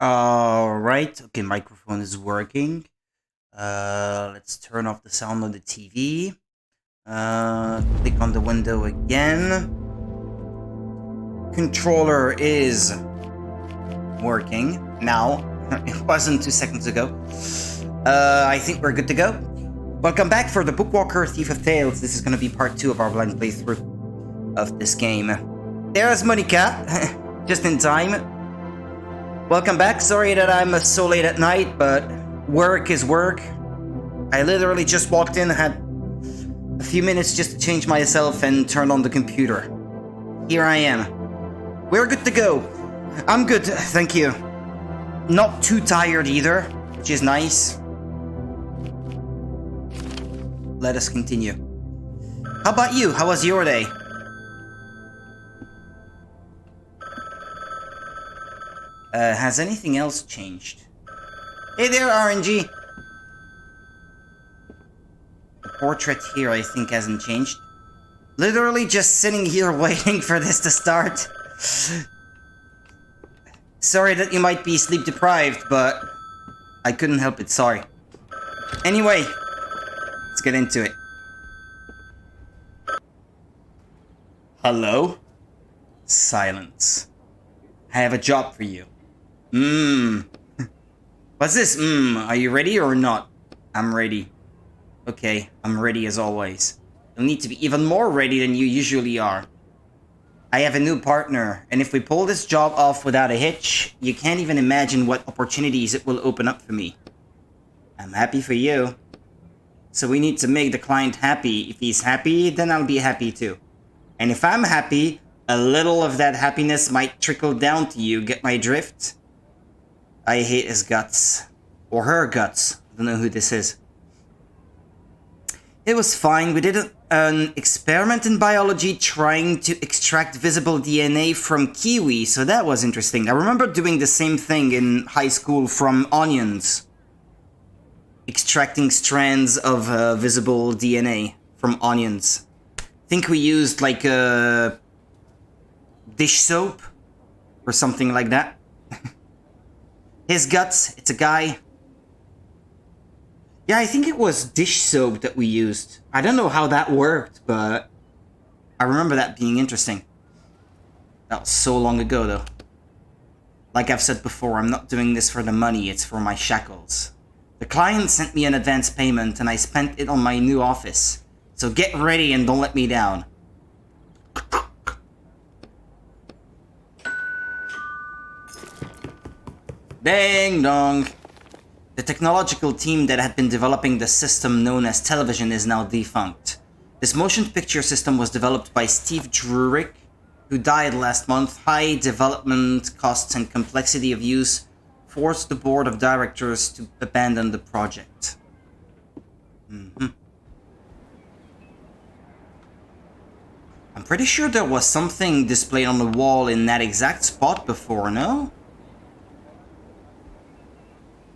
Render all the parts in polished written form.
Alright, okay, microphone is working. Let's turn off the sound on the TV. Click on the window again. Controller is working now. It wasn't 2 seconds ago. I think we're good to go. Welcome back for the Bookwalker Thief of Tales. This is going to be part 2 of our blind playthrough of this game. There's Monica, just in time. Welcome back. Sorry that I'm so late at night, but work is work. I literally just walked in, had a few minutes just to change myself and turn on the computer. Here I am. We're good to go. I'm good, thank you. Not too tired either, which is nice. Let us continue. How about you? How was your day? Has anything else changed? Hey there, RNG! The portrait here, I think, hasn't changed. Literally just sitting here waiting for this to start. Sorry that you might be sleep deprived, but I couldn't help it, sorry. Anyway, let's get into it. Hello? Silence. I have a job for you. What's this? Are you ready or not? I'm ready. Okay, I'm ready as always. You'll need to be even more ready than you usually are. I have a new partner, and if we pull this job off without a hitch, you can't even imagine what opportunities it will open up for me. I'm happy for you. So we need to make the client happy. If he's happy, then I'll be happy too. And if I'm happy, a little of that happiness might trickle down to you. Get my drift? I hate his guts. Or her guts. I don't know who this is. It was fine. We did an experiment in biology trying to extract visible DNA from kiwi, so that was interesting. I remember doing the same thing in high school from onions. Extracting strands of visible DNA from onions. I think we used like dish soap or something like that. His guts, it's a guy. Yeah, I think it was dish soap that we used. I don't know how that worked, but I remember that being interesting. That was so long ago, though. Like I've said before, I'm not doing this for the money, it's for my shackles. The client sent me an advance payment, and I spent it on my new office. So get ready and don't let me down. Ding dong! The technological team that had been developing the system known as television is now defunct. This motion picture system was developed by Steve Drurick, who died last month. High development costs and complexity of use forced the board of directors to abandon the project. I'm pretty sure there was something displayed on the wall in that exact spot before, no?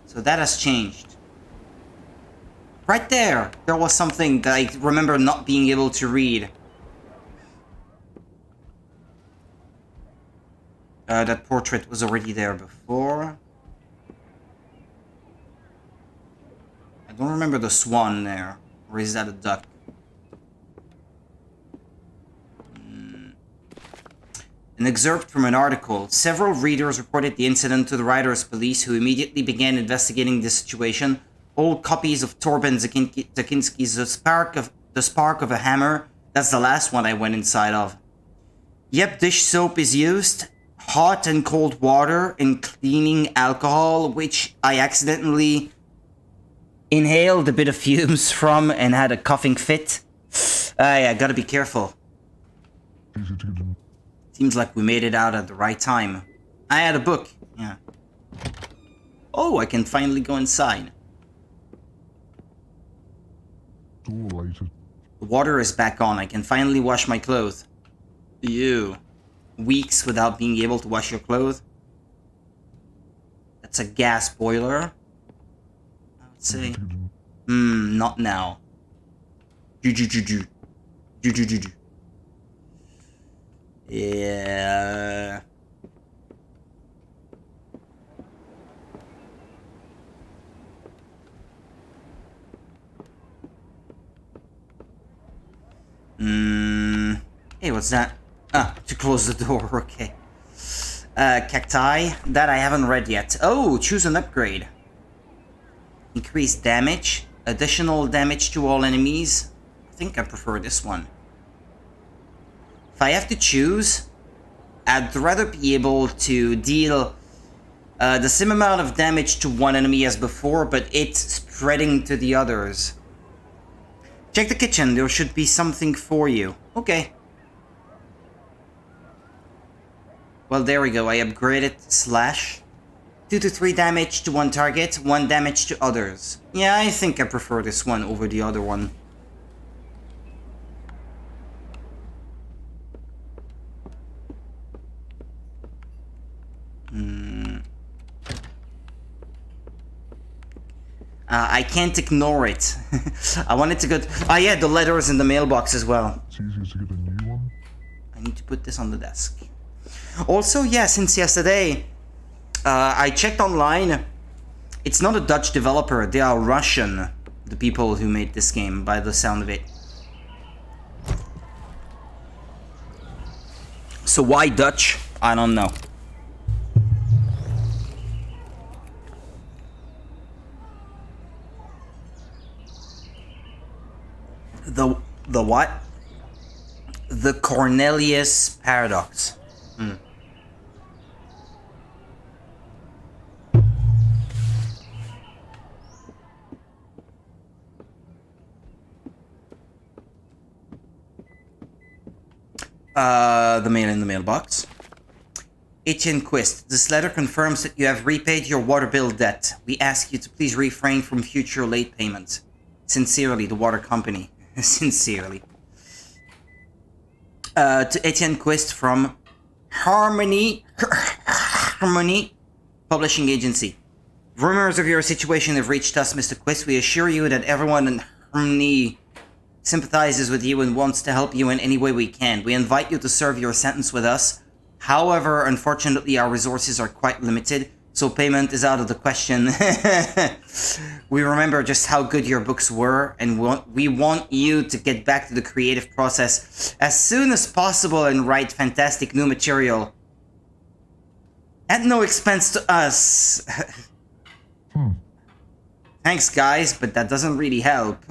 So that has changed. Right there! There was something that I remember not being able to read. That portrait was already there before. I don't remember the swan there. Or is that a duck? An excerpt from an article. Several readers reported the incident to the writer's police, who immediately began investigating the situation. Old copies of Torben Zakinski's The Spark of a Hammer. That's the last one I went inside of. Yep, dish soap is used. Hot and cold water and cleaning alcohol, which I accidentally inhaled a bit of fumes from and had a coughing fit. Yeah, gotta be careful. Seems like we made it out at the right time. I had a book, yeah. Oh, I can finally go inside. The water is back on. I can finally wash my clothes. Ew. Weeks without being able to wash your clothes. That's a gas boiler. I would say. Not now. Yeah. what's that? Ah, to close the door, okay. Cacti, that I haven't read yet. Oh, choose an upgrade. Increase damage, additional damage to all enemies. I think I prefer this one. If I have to choose, I'd rather be able to deal the same amount of damage to one enemy as before, but it's spreading to the others. Check the kitchen, there should be something for you. Okay. Well, there we go, I upgraded slash. 2 to 3 damage to one target, 1 damage to others. Yeah, I think I prefer this one over the other one. I can't ignore it. I wanted to go... Ah, yeah, the letters in the mailbox as well. It's easier to get a new one. I need to put this on the desk. Also, yeah, since yesterday, I checked online. It's not a Dutch developer. They are Russian, the people who made this game, by the sound of it. So why Dutch? I don't know. The what? The Cornelius paradox. The mail in the mailbox. Etienne Quist, this letter confirms that you have repaid your water bill debt. We ask you to please refrain from future late payments. Sincerely, the water company. Sincerely. To Etienne Quist from Harmony Publishing Agency. Rumors of your situation have reached us, Mr. Quist. We assure you that everyone in Harmony sympathizes with you and wants to help you in any way we can. We invite you to serve your sentence with us. However, unfortunately, our resources are quite limited, so payment is out of the question. We remember just how good your books were, and we want you to get back to the creative process as soon as possible and write fantastic new material. At no expense to us. Thanks, guys, but that doesn't really help.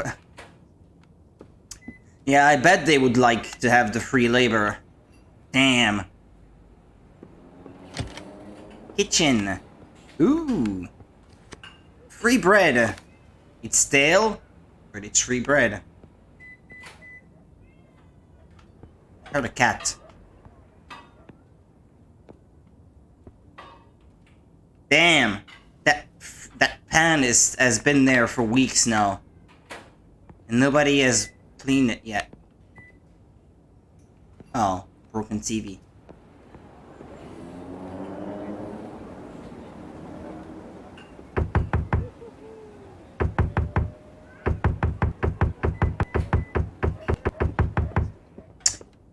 Yeah, I bet they would like to have the free labor. Damn. Kitchen. Ooh. Free bread. It's stale, but it's free bread. Heard a cat. Damn. That pan has been there for weeks now. And nobody has cleaned it yet. Oh, broken TV.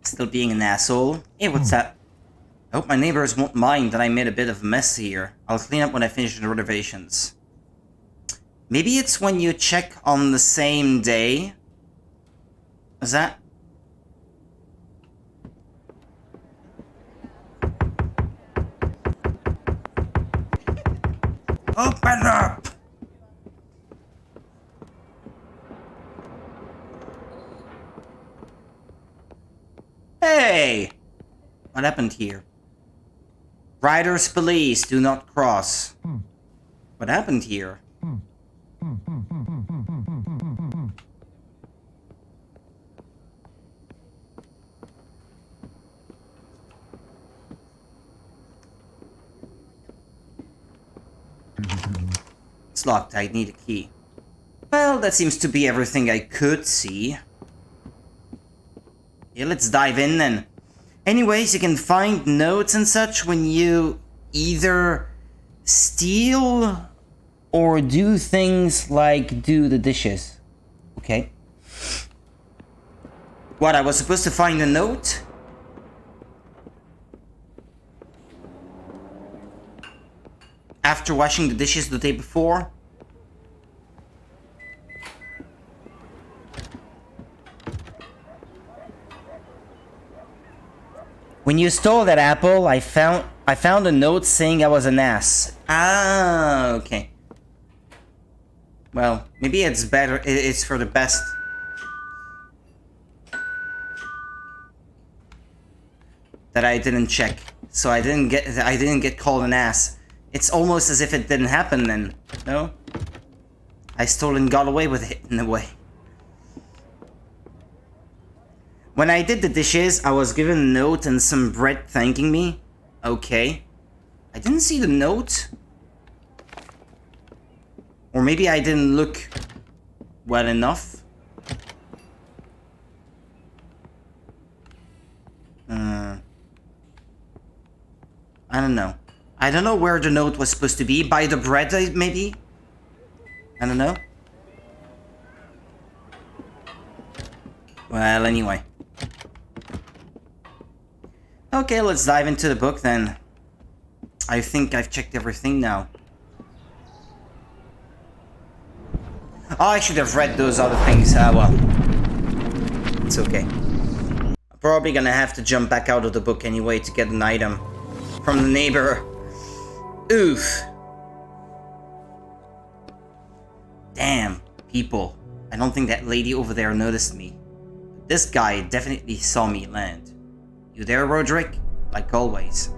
Still being an asshole. Hey, what's that? I hope my neighbors won't mind that I made a bit of a mess here. I'll clean up when I finish the renovations. Maybe it's when you check on the same day. Is that? Open up! Hey! What happened here? Riders police, do not cross. What happened here? It's locked, I need a key. Well, that seems to be everything I could see. Yeah, let's dive in then. Anyways, you can find notes and such when you either steal or do things like do the dishes. Okay. What, I was supposed to find a note? After washing the dishes the day before? When you stole that apple, I found a note saying I was an ass. Ah, okay. Well, maybe it's better. It's for the best. That I didn't check, so I didn't get called an ass. It's almost as if it didn't happen then. No, I stole and got away with it in a way. When I did the dishes, I was given a note and some bread thanking me. Okay, I didn't see the note, or maybe I didn't look well enough. I don't know. I don't know where the note was supposed to be. By the bread, maybe? I don't know. Well, anyway. Okay, let's dive into the book then. I think I've checked everything now. Oh, I should have read those other things. Well. It's okay. I'm probably gonna have to jump back out of the book anyway to get an item. From the neighbor. Oof. Damn, people. I don't think that lady over there noticed me. This guy definitely saw me land. You there, Roderick? Like always.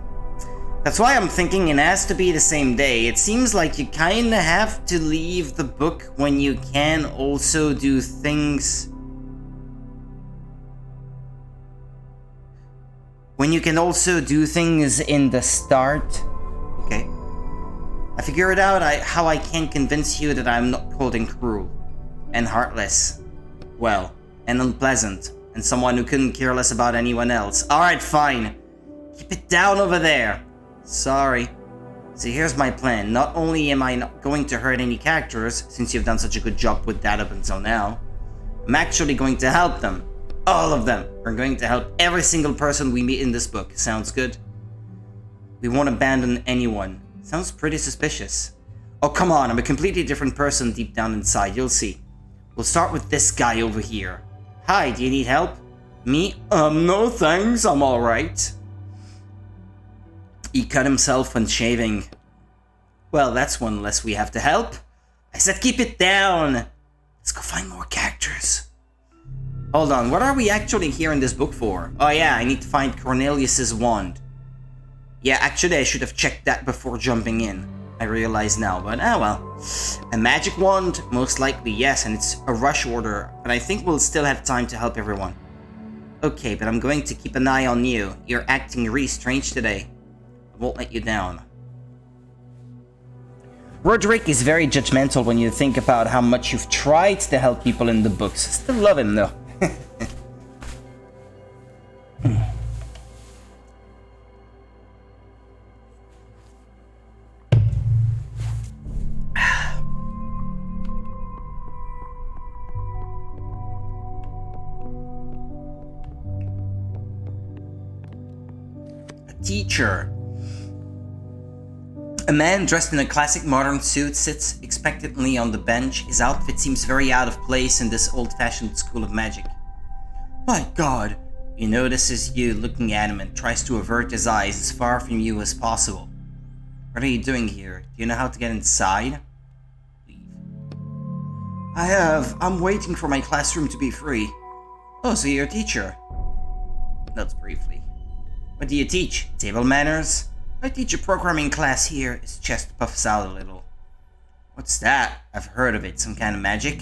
That's why I'm thinking it has to be the same day. It seems like you kinda have to leave the book when you can also do things... When you can also do things in the start. Okay. I figured out how I can convince you that I'm not cold and cruel. And heartless. Well, and unpleasant. And someone who couldn't care less about anyone else. Alright, fine. Keep it down over there. Sorry. So here's my plan. Not only am I not going to hurt any characters, since you've done such a good job with that up until now, I'm actually going to help them. All of them. We're going to help every single person we meet in this book. Sounds good? We won't abandon anyone. Sounds pretty suspicious. Oh, come on. I'm a completely different person deep down inside. You'll see. We'll start with this guy over here. Hi, do you need help? Me? No thanks. I'm alright. He cut himself when shaving. Well, that's one less we have to help. I said keep it down. Let's go find more characters. Hold on, what are we actually here in this book for? Oh yeah, I need to find Cornelius's wand. Yeah, actually I should have checked that before jumping in. I realize now, but well. A magic wand? Most likely, yes, and it's a rush order, but I think we'll still have time to help everyone. Okay, but I'm going to keep an eye on you. You're acting really strange today. I won't let you down. Roderick is very judgmental when you think about how much you've tried to help people in the books. Still love him though. A teacher. A man dressed in a classic modern suit sits expectantly on the bench. His outfit seems very out of place in this old-fashioned school of magic. My God! He notices you looking at him and tries to avert his eyes as far from you as possible. What are you doing here? Do you know how to get inside? Leave. I'm waiting for my classroom to be free. Oh, so you're a teacher? Notes briefly. What do you teach? Table manners? I teach a programming class here. His chest puffs out a little. What's that? I've heard of it. Some kind of magic?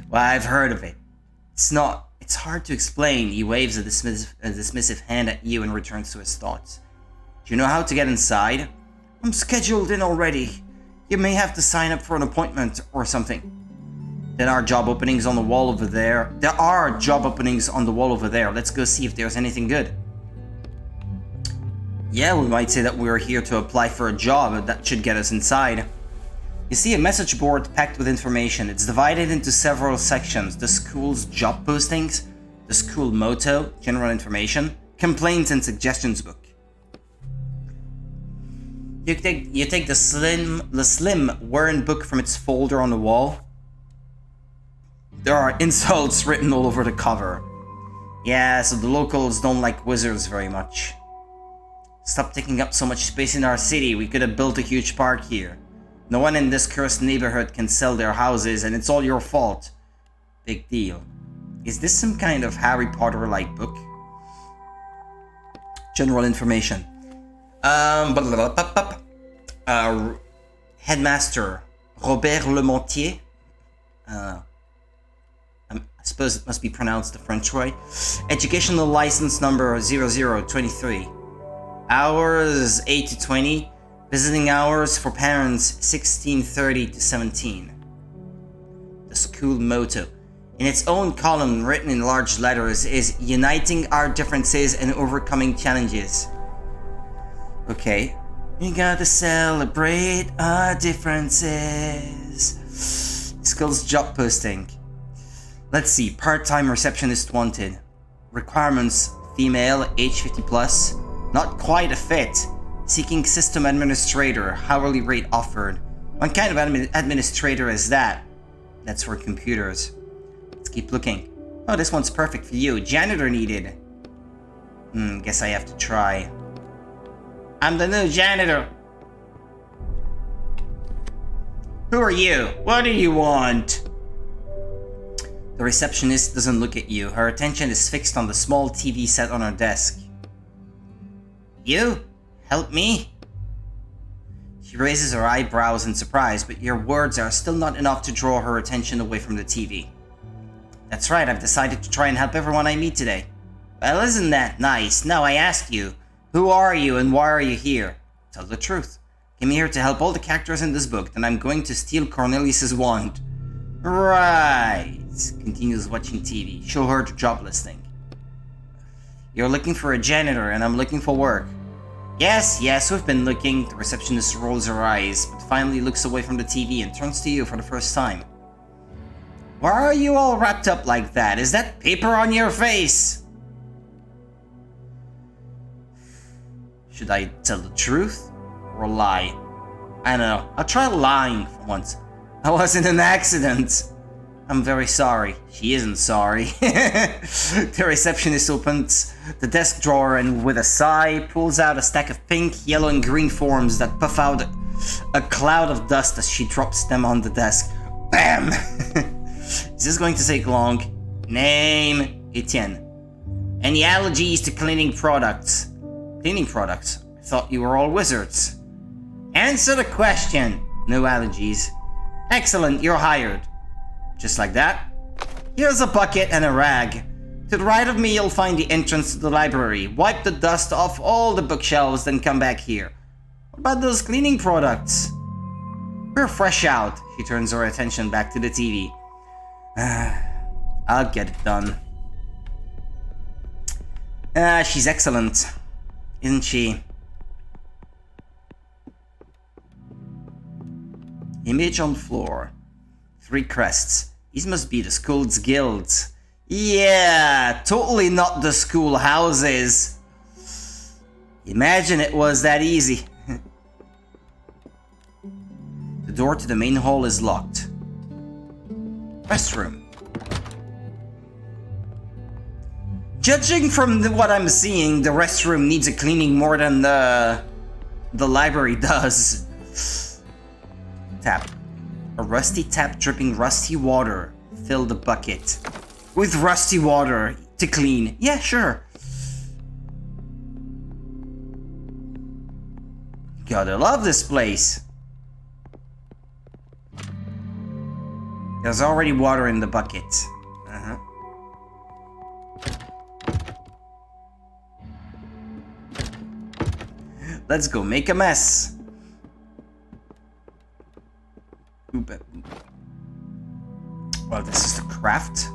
Well, I've heard of it. It's hard to explain. He waves a dismissive hand at you and returns to his thoughts. Do you know how to get inside? I'm scheduled in already. You may have to sign up for an appointment or something. There are job openings on the wall over there. Let's go see if there's anything good. Yeah, we might say that we're here to apply for a job, but that should get us inside. You see a message board packed with information. It's divided into several sections. The school's job postings, the school motto, general information, complaints and suggestions book. You take the slim worn book from its folder on the wall. There are insults written all over the cover. Yeah, so the locals don't like wizards very much. Stop taking up so much space in our city. We could have built a huge park here. No one in this cursed neighborhood can sell their houses, and it's all your fault. Big deal. Is this some kind of Harry Potter-like book? General information. Headmaster Robert Lemontier. I suppose it must be pronounced the French way. Educational license number 0023. Hours 8 to 20. Visiting hours for parents 16:30 to 17. The school motto, in its own column written in large letters, is uniting our differences and overcoming challenges. Okay. We gotta celebrate our differences. Skills job posting. Let's see. Part-time receptionist wanted. Requirements: female, age 50 plus. Not quite a fit. Seeking system administrator. Hourly rate offered. What kind of administrator is that? That's for computers. Let's keep looking. Oh, this one's perfect for you. Janitor needed. Guess I have to try. I'm the new janitor. Who are you? What do you want? The receptionist doesn't look at you. Her attention is fixed on the small TV set on her desk. You? Help me? She raises her eyebrows in surprise, but your words are still not enough to draw her attention away from the TV. That's right, I've decided to try and help everyone I meet today. Well, isn't that nice? Now I ask you, who are you and why are you here? Tell the truth. I'm here to help all the characters in this book, then I'm going to steal Cornelius's wand. Right. Continues watching TV. Show her the job listing. You're looking for a janitor and I'm looking for work. Yes, we've been looking. The receptionist rolls her eyes, but finally looks away from the TV and turns to you for the first time. Why are you all wrapped up like that? Is that paper on your face? Should I tell the truth or lie? I don't know. I'll try lying for once. I was in an accident. I'm very sorry. She isn't sorry. The receptionist opens the desk drawer and with a sigh pulls out a stack of pink, yellow and green forms that puff out a cloud of dust as she drops them on the desk. Bam! Is this going to take long? Name, Etienne. Any allergies to cleaning products? Cleaning products? I thought you were all wizards. Answer the question. No allergies. Excellent, you're hired. Just like that. Here's a bucket and a rag. To the right of me, you'll find the entrance to the library. Wipe the dust off all the bookshelves, then come back here. What about those cleaning products? We're fresh out. She turns her attention back to the TV. I'll get it done. She's excellent, isn't she? Image on floor. 3 crests. These must be the school's guilds. Yeah, totally not the school houses. Imagine it was that easy. The door to the main hall is locked. Restroom. Judging from what I'm seeing, the restroom needs a cleaning more than the library does. Tap. A rusty tap dripping rusty water. Fill the bucket. With rusty water to clean. Yeah, sure. Gotta love this place. There's already water in the bucket. Let's go make a mess. Well, this is the craft.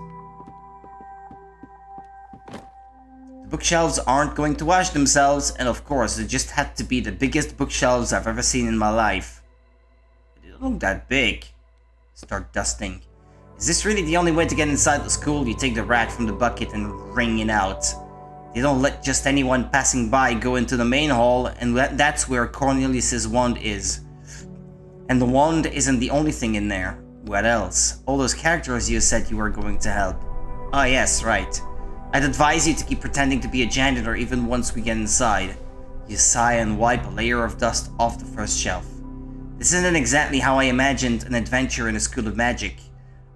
The bookshelves aren't going to wash themselves, and of course, they just had to be the biggest bookshelves I've ever seen in my life. They don't look that big. Start dusting. Is this really the only way to get inside the school? You take the rag from the bucket and wring it out. They don't let just anyone passing by go into the main hall, and that's where Cornelius's wand is. And the wand isn't the only thing in there. What else? All those characters you said you were going to help. Oh yes, right. I'd advise you to keep pretending to be a janitor even once we get inside. You sigh and wipe a layer of dust off the first shelf. This isn't exactly how I imagined an adventure in a school of magic.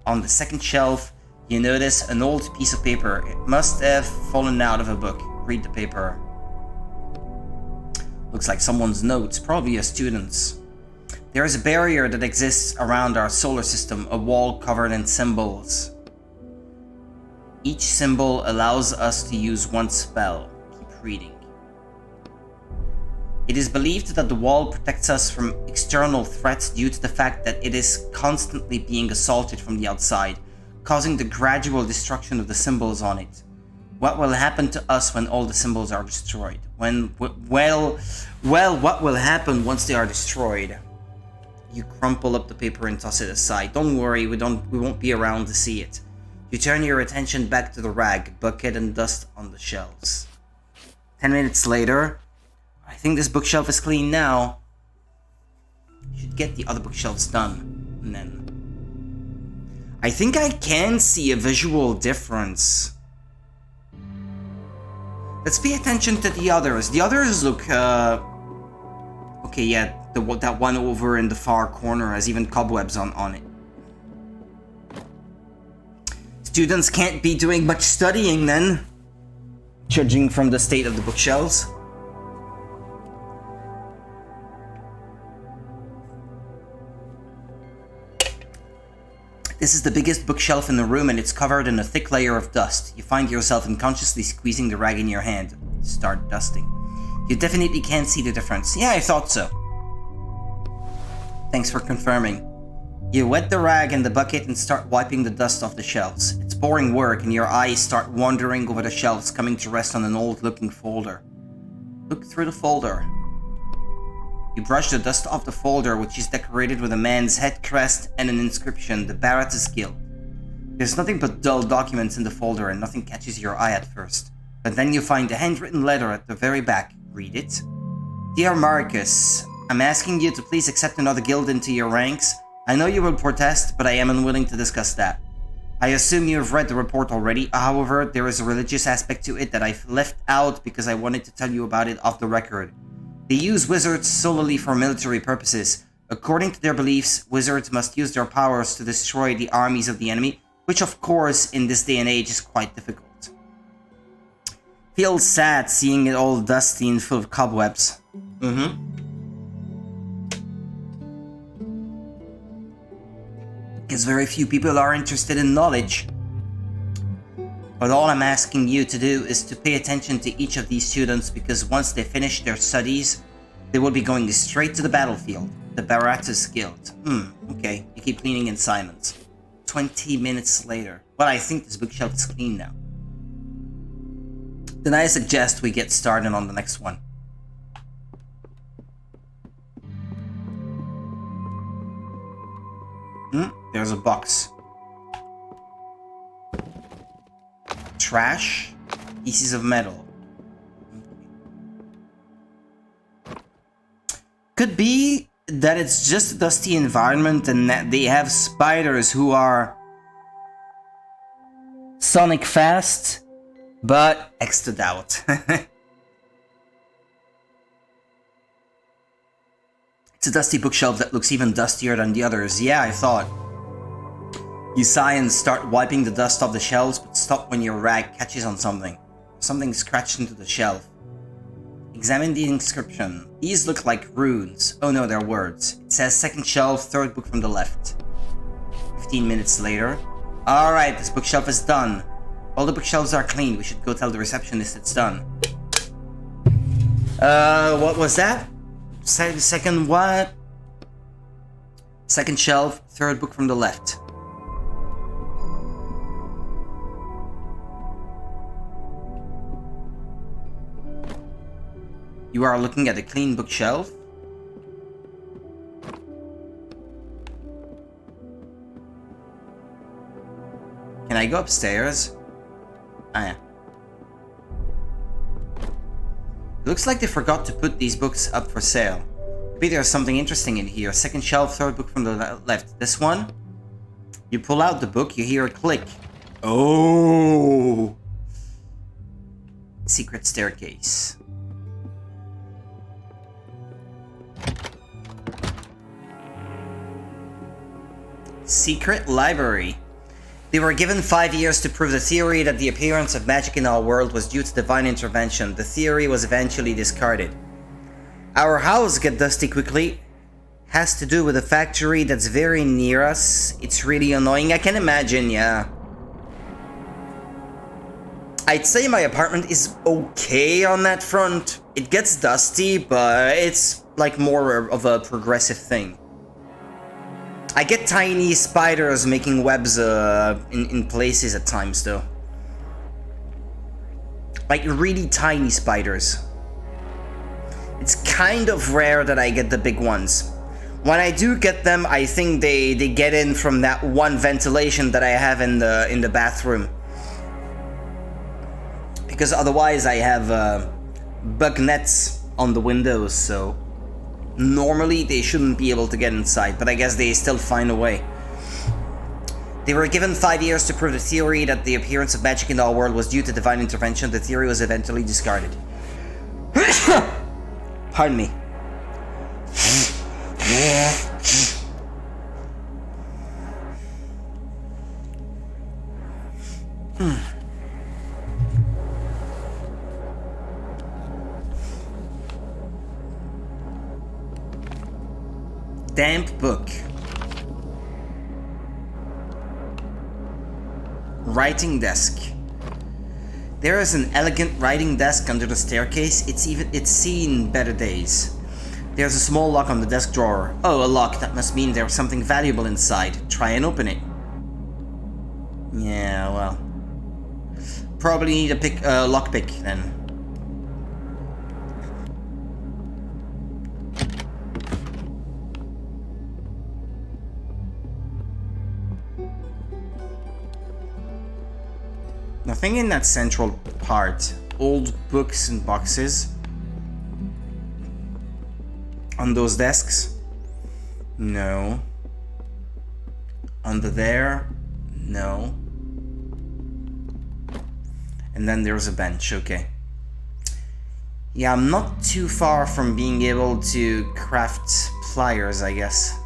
On the second shelf, you notice an old piece of paper. It must have fallen out of a book. Read the paper. Looks like someone's notes, probably a student's. There is a barrier that exists around our solar system, a wall covered in symbols. Each symbol allows us to use one spell. Keep reading. It is believed that the wall protects us from external threats due to the fact that it is constantly being assaulted from the outside, causing the gradual destruction of the symbols on it. What will happen to us when all the symbols are destroyed? What will happen once they are destroyed? You crumple up the paper and toss it aside. Don't worry, we won't be around to see it. You turn your attention back to the rag, bucket, and dust on the shelves. 10 minutes later, I think this bookshelf is clean now. You should get the other bookshelves done, and then... I think I can see a visual difference. Let's pay attention to the others. The others look, okay, yeah, that one over in the far corner has even cobwebs on it. Students can't be doing much studying then, judging from the state of the bookshelves. This is the biggest bookshelf in the room and it's covered in a thick layer of dust. You find yourself unconsciously squeezing the rag in your hand. Start dusting. You definitely can't see the difference. Yeah, I thought so. Thanks for confirming. You wet the rag in the bucket and start wiping the dust off the shelves. It's boring work and your eyes start wandering over the shelves, coming to rest on an old-looking folder. Look through the folder. You brush the dust off the folder, which is decorated with a man's head crest and an inscription, the Baratus Guild. There's nothing but dull documents in the folder and nothing catches your eye at first. But then you find a handwritten letter at the very back. Read it. Dear Marcus, I'm asking you to please accept another guild into your ranks. I know you will protest, but I am unwilling to discuss that. I assume you have read the report already. However, there is a religious aspect to it that I've left out because I wanted to tell you about it off the record. They use wizards solely for military purposes. According to their beliefs, wizards must use their powers to destroy the armies of the enemy, which of course in this day and age is quite difficult. Feels sad seeing it all dusty and full of cobwebs. Because very few people are interested in knowledge. But all I'm asking you to do is to pay attention to each of these students because once they finish their studies, they will be going straight to the battlefield. The Baratus Guild. Okay. You keep cleaning in silence. 20 minutes later. Well, I think this bookshelf is clean now. Then I suggest we get started on the next one. There's a box. Trash, pieces of metal. Could be that it's just a dusty environment and that they have spiders who are sonic fast, but extra doubt. It's a dusty bookshelf that looks even dustier than the others. Yeah, I thought. You sigh and start wiping the dust off the shelves, but stop when your rag catches on something. Something scratched into the shelf. Examine the inscription. These look like runes. Oh no, they're words. It says second shelf, third book from the left. 15 minutes later. Alright, this bookshelf is done. All the bookshelves are clean. We should go tell the receptionist it's done. What was that? Second what? Second shelf, third book from the left. You are looking at a clean bookshelf. Can I go upstairs? Ah, yeah. Looks like they forgot to put these books up for sale. Maybe there's something interesting in here. Second shelf, third book from the left. This one? You pull out the book, you hear a click. Oh! Secret staircase. Secret library. They were given 5 years to prove the theory that the appearance of magic in our world was due to divine intervention. The theory was eventually discarded. Our house gets dusty quickly. Has to do with a factory that's very near us. It's really annoying. I can imagine, yeah. I'd say my apartment is okay on that front. It gets dusty, but it's like more of a progressive thing. I get tiny spiders making webs in places at times though. Like really tiny spiders. It's kind of rare that I get the big ones. When I do get them, I think they get in from that one ventilation that I have in the bathroom. Because otherwise I have bug nets on the windows, so normally they shouldn't be able to get inside, but I guess they still find a way. They were given 5 years to prove the theory that the appearance of magic in our world was due to divine intervention. The theory was eventually discarded. Pardon me. Damp book. Writing desk. There is an elegant writing desk under the staircase. It's seen better days. There's a small lock on the desk drawer. Oh, a lock. That must mean there's something valuable inside. Try and open it. Yeah, well. Probably need a lockpick then. Nothing in that central part. Old books and boxes. On those desks? No. Under there? No. And then there's a bench, okay. Yeah, I'm not too far from being able to craft pliers, I guess.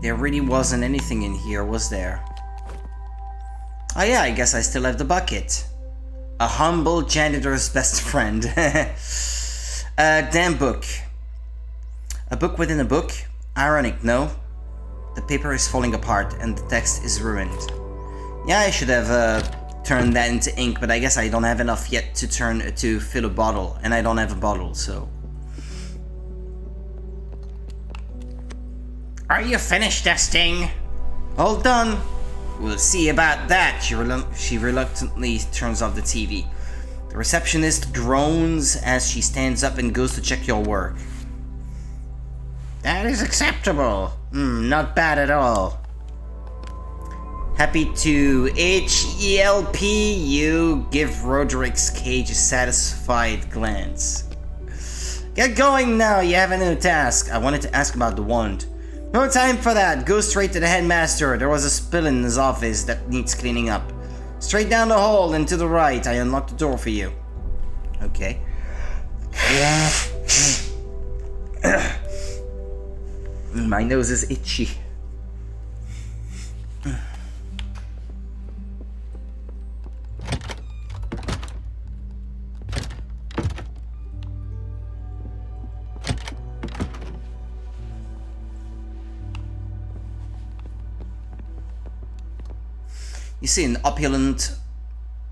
There really wasn't anything in here, was there? Oh yeah, I guess I still have the bucket. A humble janitor's best friend. Damn book. A book within a book? Ironic, no? The paper is falling apart and the text is ruined. Yeah, I should have turned that into ink, but I guess I don't have enough yet to fill a bottle, and I don't have a bottle, so... Are you finished dusting? All done. We'll see about that. She reluctantly turns off the TV. The receptionist groans as she stands up and goes to check your work. That is acceptable. Not bad at all. Happy to help you. Give Roderick's cage a satisfied glance. Get going now. You have a new task. I wanted to ask about the wand. No time for that. Go straight to the headmaster. There was a spill in his office that needs cleaning up. Straight down the hall and to the right. I unlocked the door for you. Okay. My nose is itchy. You see an opulent,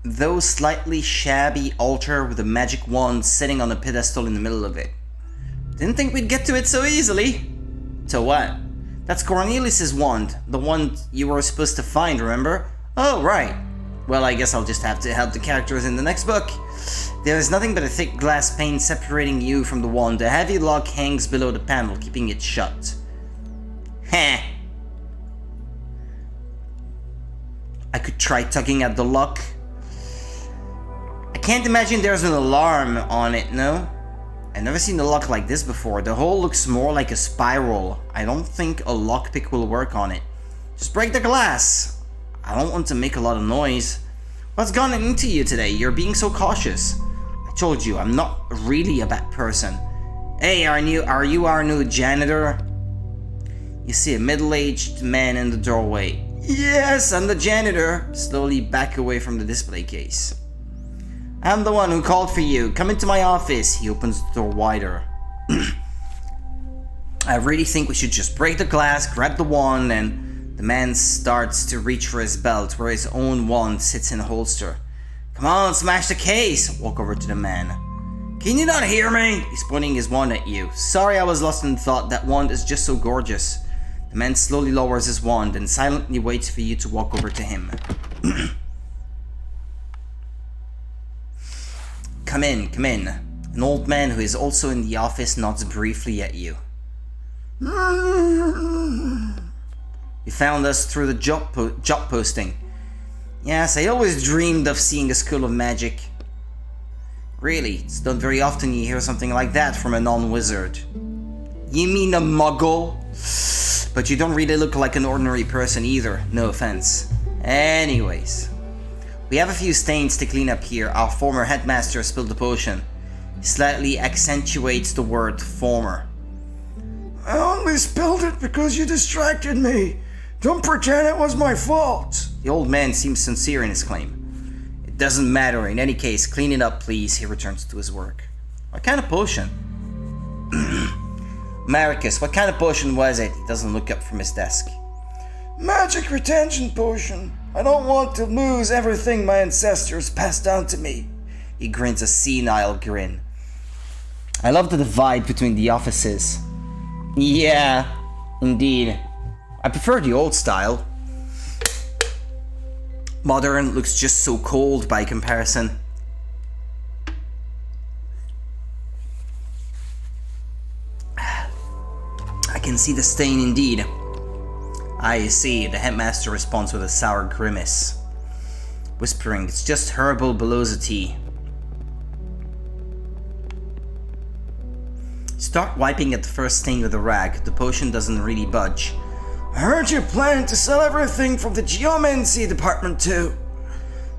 though slightly shabby altar with a magic wand sitting on a pedestal in the middle of it. Didn't think we'd get to it so easily. To what? That's Cornelius's wand, the one you were supposed to find, remember? Oh, right. Well, I guess I'll just have to help the characters in the next book. There is nothing but a thick glass pane separating you from the wand. A heavy lock hangs below the panel, keeping it shut. Heh. I could try tugging at the lock. I can't imagine there's an alarm on it, no? I've never seen a lock like this before. The hole looks more like a spiral. I don't think a lockpick will work on it. Just break the glass. I don't want to make a lot of noise. What's gone into you today? You're being so cautious. I told you, I'm not really a bad person. Hey, are you our new janitor? You see a middle-aged man in the doorway. Yes, I'm the janitor. Slowly back away from the display case. I'm the one who called for you. Come into my office. He opens the door wider. I really think we should just break the glass, grab the wand, and the man starts to reach for his belt where his own wand sits in a holster. Come on, smash the case. Walk over to the man. Can you not hear me? He's pointing his wand at you. Sorry, I was lost in thought. That wand is just so gorgeous. The man slowly lowers his wand and silently waits for you to walk over to him. Come in, come in. An old man who is also in the office nods briefly at you. You found us through the job posting. Yes, I always dreamed of seeing a school of magic. Really, it's not very often you hear something like that from a non-wizard. You mean a muggle? But you don't really look like an ordinary person either, no offense. Anyways, we have a few stains to clean up here. Our former headmaster spilled the potion. He slightly accentuates the word former. I only spilled it because you distracted me. Don't pretend it was my fault. The old man seems sincere in his claim. It doesn't matter. In any case, clean it up, please. He returns to his work. What kind of potion? Marcus, what kind of potion was it? He doesn't look up from his desk. Magic retention potion. I don't want to lose everything my ancestors passed down to me. He grins a senile grin. I love the divide between the offices. Yeah, indeed. I prefer the old style. Modern looks just so cold by comparison. I can see the stain indeed. I see, the headmaster responds with a sour grimace. Whispering, it's just herbal velocity. Start wiping at the first stain with a rag. The potion doesn't really budge. I heard you plan to sell everything from the geomancy department too.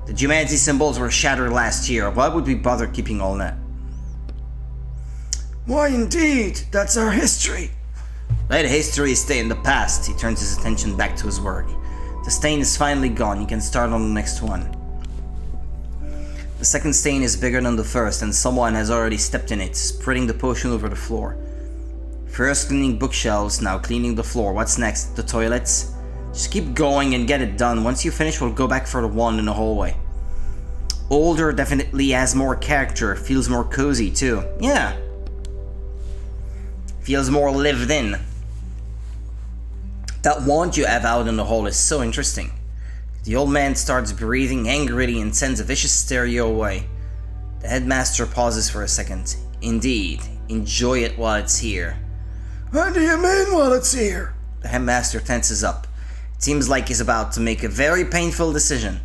The geomancy symbols were shattered last year. Why would we bother keeping all that? Why indeed, that's our history. Let history stay in the past. He turns his attention back to his work. The stain is finally gone. You can start on the next one. The second stain is bigger than the first, and someone has already stepped in it, spreading the potion over the floor. First cleaning bookshelves, now cleaning the floor. What's next? The toilets? Just keep going and get it done. Once you finish, we'll go back for the wand in the hallway. Older definitely has more character, feels more cozy too. Yeah. Feels more lived in. That wand you have out in the hall is so interesting. The old man starts breathing angrily and sends a vicious stare your way. The headmaster pauses for a second. Indeed, enjoy it while it's here. What do you mean while it's here? The headmaster tenses up. It seems like he's about to make a very painful decision.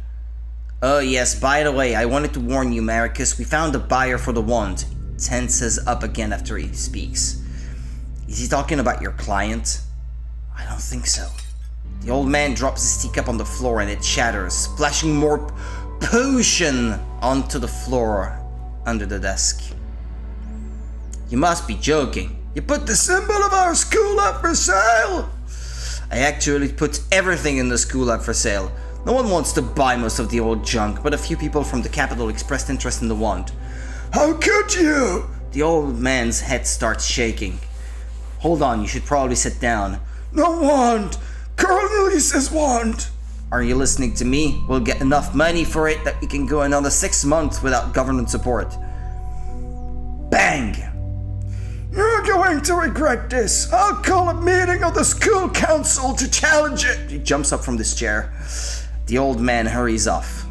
Oh yes, by the way, I wanted to warn you, Marcus, we found a buyer for the wand. He tenses up again after he speaks. Is he talking about your client? I don't think so. The old man drops his teacup on the floor and it shatters, splashing more potion onto the floor under the desk. You must be joking. You put the symbol of our school up for sale? I actually put everything in the school up for sale. No one wants to buy most of the old junk, but a few people from the capital expressed interest in the wand. How could you? The old man's head starts shaking. Hold on, you should probably sit down. No wand! Cornelius's wand! Are you listening to me? We'll get enough money for it that we can go another 6 months without government support. Bang! You're going to regret this. I'll call a meeting of the school council to challenge it. He jumps up from this chair. The old man hurries off.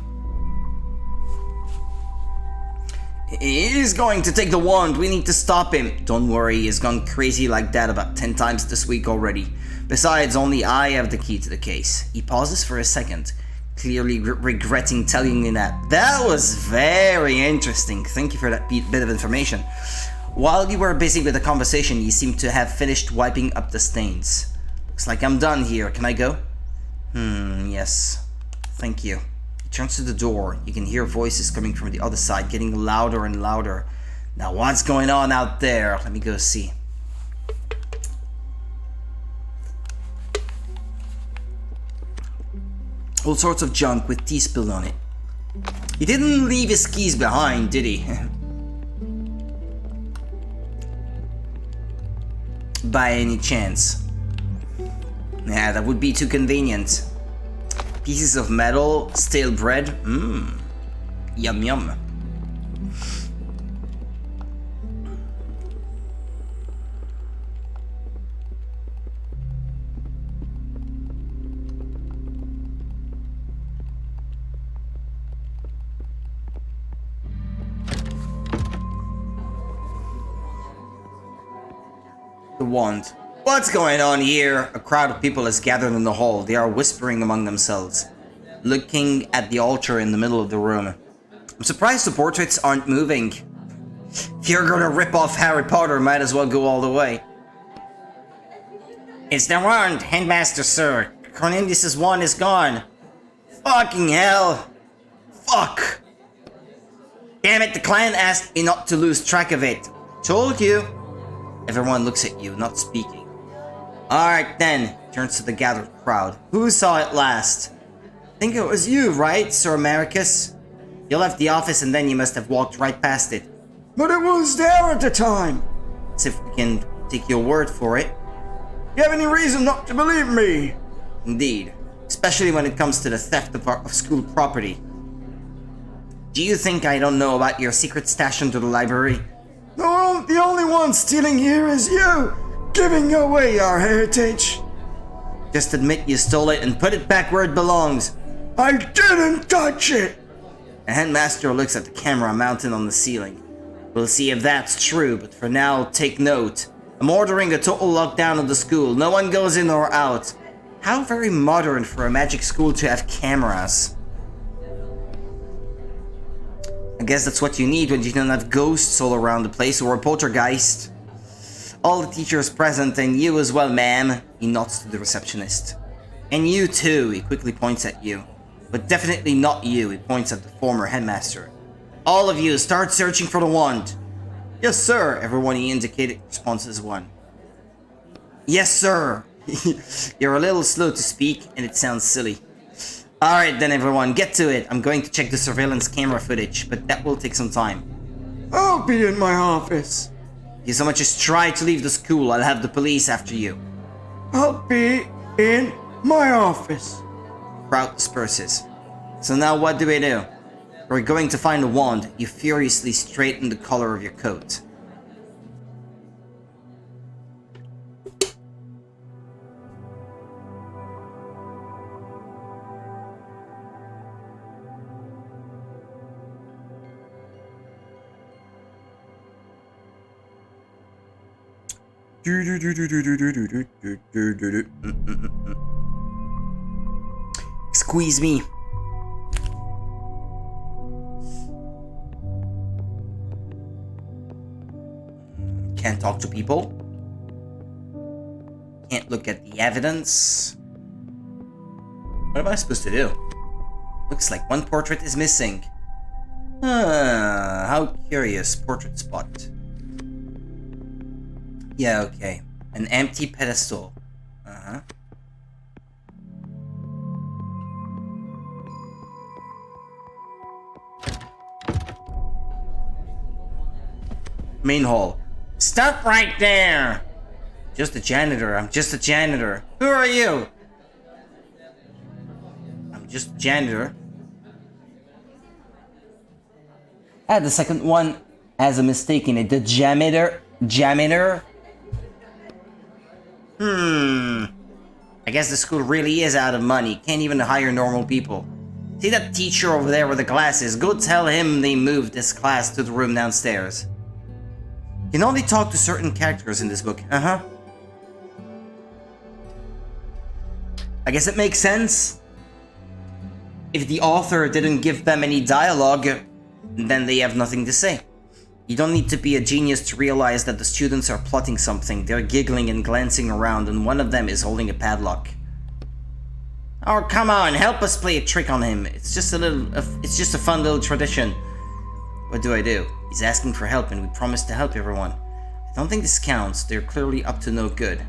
He's going to take the wand. We need to stop him. Don't worry, he's gone crazy like that about 10 times this week already. Besides, only I have the key to the case. He pauses for a second, clearly regretting telling me that. That was very interesting. Thank you for that bit of information. While you were busy with the conversation, you seem to have finished wiping up the stains. Looks like I'm done here. Can I go? Yes. Thank you. He turns to the door. You can hear voices coming from the other side, getting louder and louder. Now what's going on out there? Let me go see. All sorts of junk with tea spilled on it. He didn't leave his keys behind, did he? By any chance? Yeah, that would be too convenient. Pieces of metal, stale bread. Yum yum. The wand. What's going on here? A crowd of people is gathered in the hall. They are whispering among themselves, looking at the altar in the middle of the room. I'm surprised the portraits aren't moving. If you're gonna rip off Harry Potter, might as well go all the way. It's the wand, Headmaster, sir. Cornelius's wand is gone. Fucking hell. Fuck. Damn it, the clan asked me not to lose track of it. Told you. Everyone looks at you, not speaking. Alright then, turns to the gathered crowd. Who saw it last? I think it was you, right, Sir Maricus? You left the office and then you must have walked right past it. But it was there at the time. As if we can take your word for it. You have any reason not to believe me? Indeed. Especially when it comes to the theft of school property. Do you think I don't know about your secret stash under the library? No, the only one stealing here is you, giving away our heritage. Just admit you stole it and put it back where it belongs. I didn't touch it. The headmaster looks at the camera mounted on the ceiling. We'll see if that's true, but for now, take note. I'm ordering a total lockdown of the school. No one goes in or out. How very modern for a magic school to have cameras. I guess that's what you need when you don't have ghosts all around the place or a poltergeist. All the teachers present and you as well, ma'am. He nods to the receptionist. And you too, he quickly points at you. But definitely not you, he points at the former headmaster. All of you, start searching for the wand. Yes, sir, everyone he indicated responds as one. Yes, sir. You're a little slow to speak and it sounds silly. Alright then everyone, get to it. I'm going to check the surveillance camera footage, but that will take some time. I'll be in my office. If you so much as try to leave the school, I'll have the police after you. I'll be in my office. Crowd disperses. So now what do we do? We're going to find a wand. You furiously straighten the collar of your coat. Squeeze me. Can't talk to people. Can't look at the evidence. What am I supposed to do? Looks like one portrait is missing. How curious. Portrait spot. Yeah, okay. An empty pedestal. Main hall. Stop right there! Just a janitor. I'm just a janitor. Who are you? I'm just a janitor. The second one has a mistake in it. The janitor. I guess the school really is out of money. Can't even hire normal people. See that teacher over there with the glasses? Go tell him they moved this class to the room downstairs. You can only talk to certain characters in this book. I guess it makes sense. If the author didn't give them any dialogue, then they have nothing to say. You don't need to be a genius to realize that the students are plotting something. They're giggling and glancing around, and one of them is holding a padlock. Oh, come on, help us play a trick on him. It's just a fun little tradition. What do I do? He's asking for help, and we promised to help everyone. I don't think this counts. They're clearly up to no good.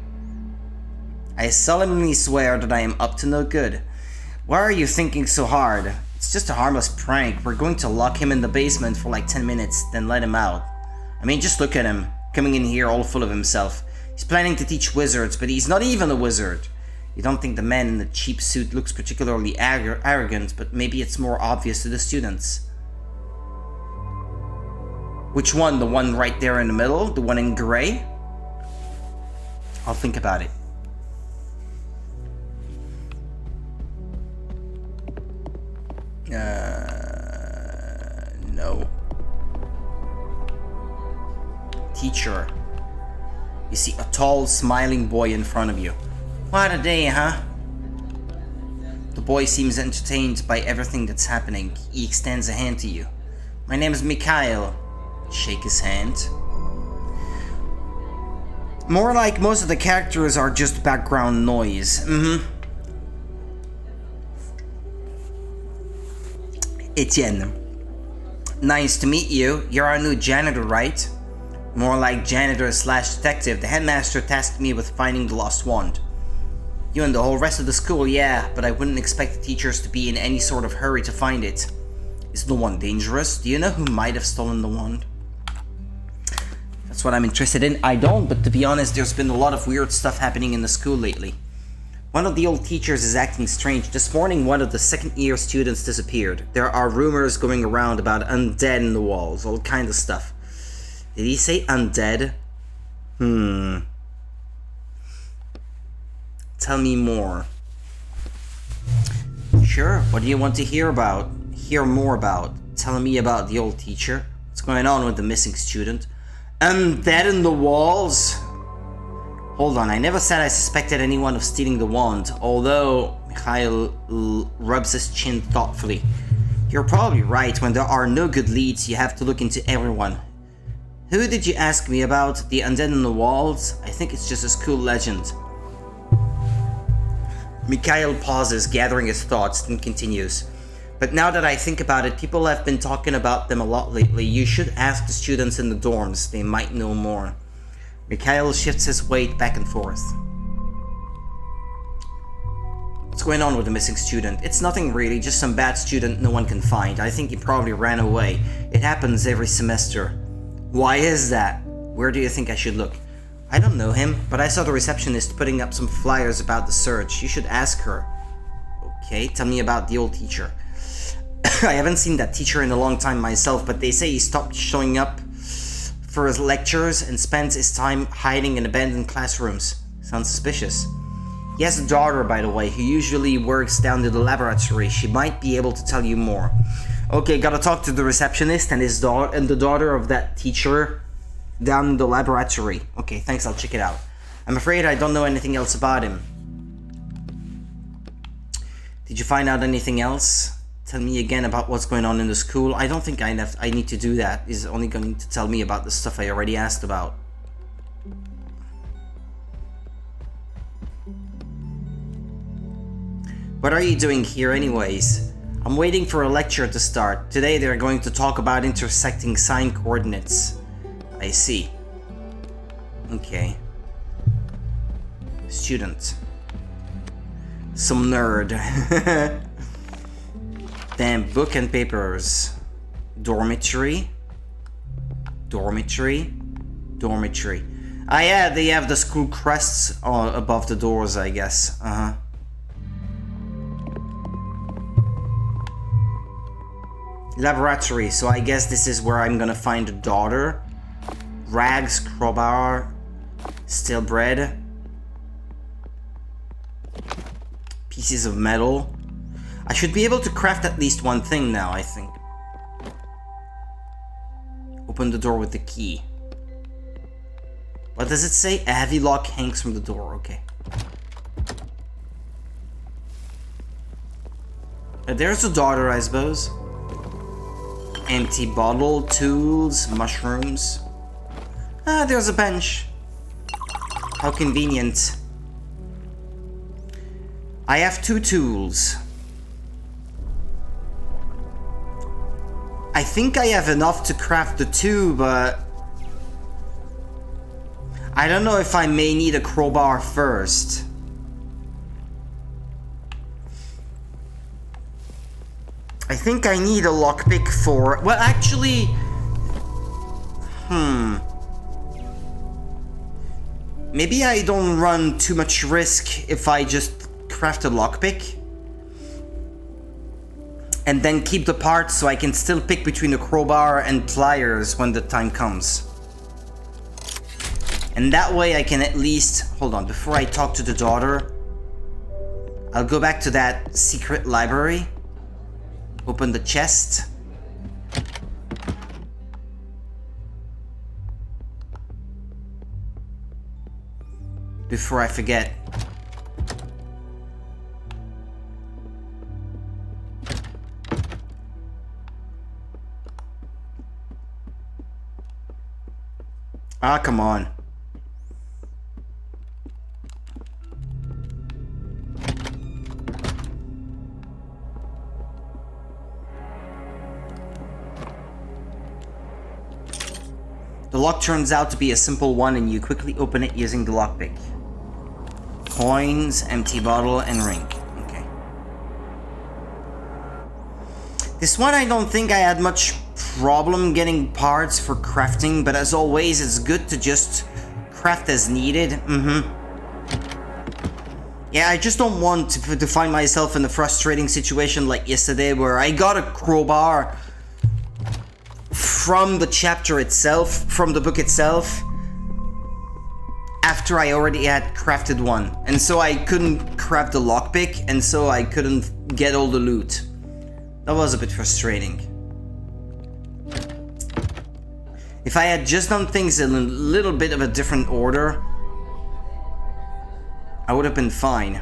I solemnly swear that I am up to no good. Why are you thinking so hard? It's just a harmless prank. We're going to lock him in the basement for like 10 minutes, then let him out. I mean, just look at him, coming in here all full of himself. He's planning to teach wizards, but he's not even a wizard. You don't think the man in the cheap suit looks particularly arrogant, but maybe it's more obvious to the students. Which one? The one right there in the middle? The one in gray? I'll think about it. No. Teacher. You see a tall, smiling boy in front of you. What a day, huh? The boy seems entertained by everything that's happening. He extends a hand to you. My name is Mikhail. Shake his hand. More like most of the characters are just background noise. Etienne. Nice to meet you. You're our new janitor, right? More like janitor/detective. The headmaster tasked me with finding the lost wand. You and the whole rest of the school, yeah, but I wouldn't expect the teachers to be in any sort of hurry to find it. Is the wand dangerous? Do you know who might have stolen the wand? That's what I'm interested in. I don't, but to be honest, there's been a lot of weird stuff happening in the school lately. One of the old teachers is acting strange. This morning, one of the second-year students disappeared. There are rumors going around about undead in the walls, all kind of stuff. Did he say undead? Tell me more. Sure, what do you want to hear more about? Telling me about the old teacher? What's going on with the missing student? Undead in the walls? Hold on, I never said I suspected anyone of stealing the wand, although Mikhail rubs his chin thoughtfully. You're probably right. When there are no good leads, you have to look into everyone. Who did you ask me about? The undead in the walls? I think it's just a school legend. Mikhail pauses, gathering his thoughts, then continues. But now that I think about it, people have been talking about them a lot lately. You should ask the students in the dorms. They might know more. Mikhail shifts his weight back and forth. What's going on with the missing student? It's nothing really, just some bad student no one can find. I think he probably ran away. It happens every semester. Why is that? Where do you think I should look? I don't know him, but I saw the receptionist putting up some flyers about the search. You should ask her. Okay, tell me about the old teacher. I haven't seen that teacher in a long time myself, but they say he stopped showing up for his lectures and spends his time hiding in abandoned classrooms. Sounds suspicious. He has a daughter, by the way, who usually works down to the laboratory. She might be able to tell you more. Okay, gotta talk to the receptionist and his daughter and the daughter of that teacher down in the laboratory. Okay, thanks, I'll check it out. I'm afraid I don't know anything else about him. Did you find out anything else? Tell me again about what's going on in the school. I don't think I need to do that. He's only going to tell me about the stuff I already asked about. What are you doing here anyways? I'm waiting for a lecture to start. Today they're going to talk about intersecting sign coordinates. I see. Okay. Student. Some nerd. Damn, book and papers. Dormitory. Dormitory. Dormitory. Ah yeah, they have the school crests above the doors, I guess. Uh-huh. Laboratory, so I guess this is where I'm gonna find a daughter. Rags, crowbar, stale bread, pieces of metal. I should be able to craft at least one thing now, I think. Open the door with the key. What does it say? A heavy lock hangs from the door, okay. There's a daughter, I suppose. Empty bottle, tools, mushrooms. Ah, there's a bench. How convenient. I have 2 tools. I think I have enough to craft the 2, but I don't know if I may need a crowbar first. I think I need a lockpick for... Well, actually... Maybe I don't run too much risk if I just craft a lockpick. And then keep the parts so I can still pick between the crowbar and pliers when the time comes. And that way I can at least... Hold on, before I talk to the daughter, I'll go back to that secret library. Open the chest. Before I forget. Ah, come on. The lock turns out to be a simple one and you quickly open it using the lockpick. Coins, empty bottle, and ring. Okay. This one I don't think I had much problem getting parts for crafting, but as always it's good to just craft as needed. Yeah, I just don't want to find myself in a frustrating situation like yesterday where I got a crowbar from the chapter itself, from the book itself, after I already had crafted one. And so I couldn't craft the lockpick, and so I couldn't get all the loot. That was a bit frustrating. If I had just done things in a little bit of a different order, I would have been fine.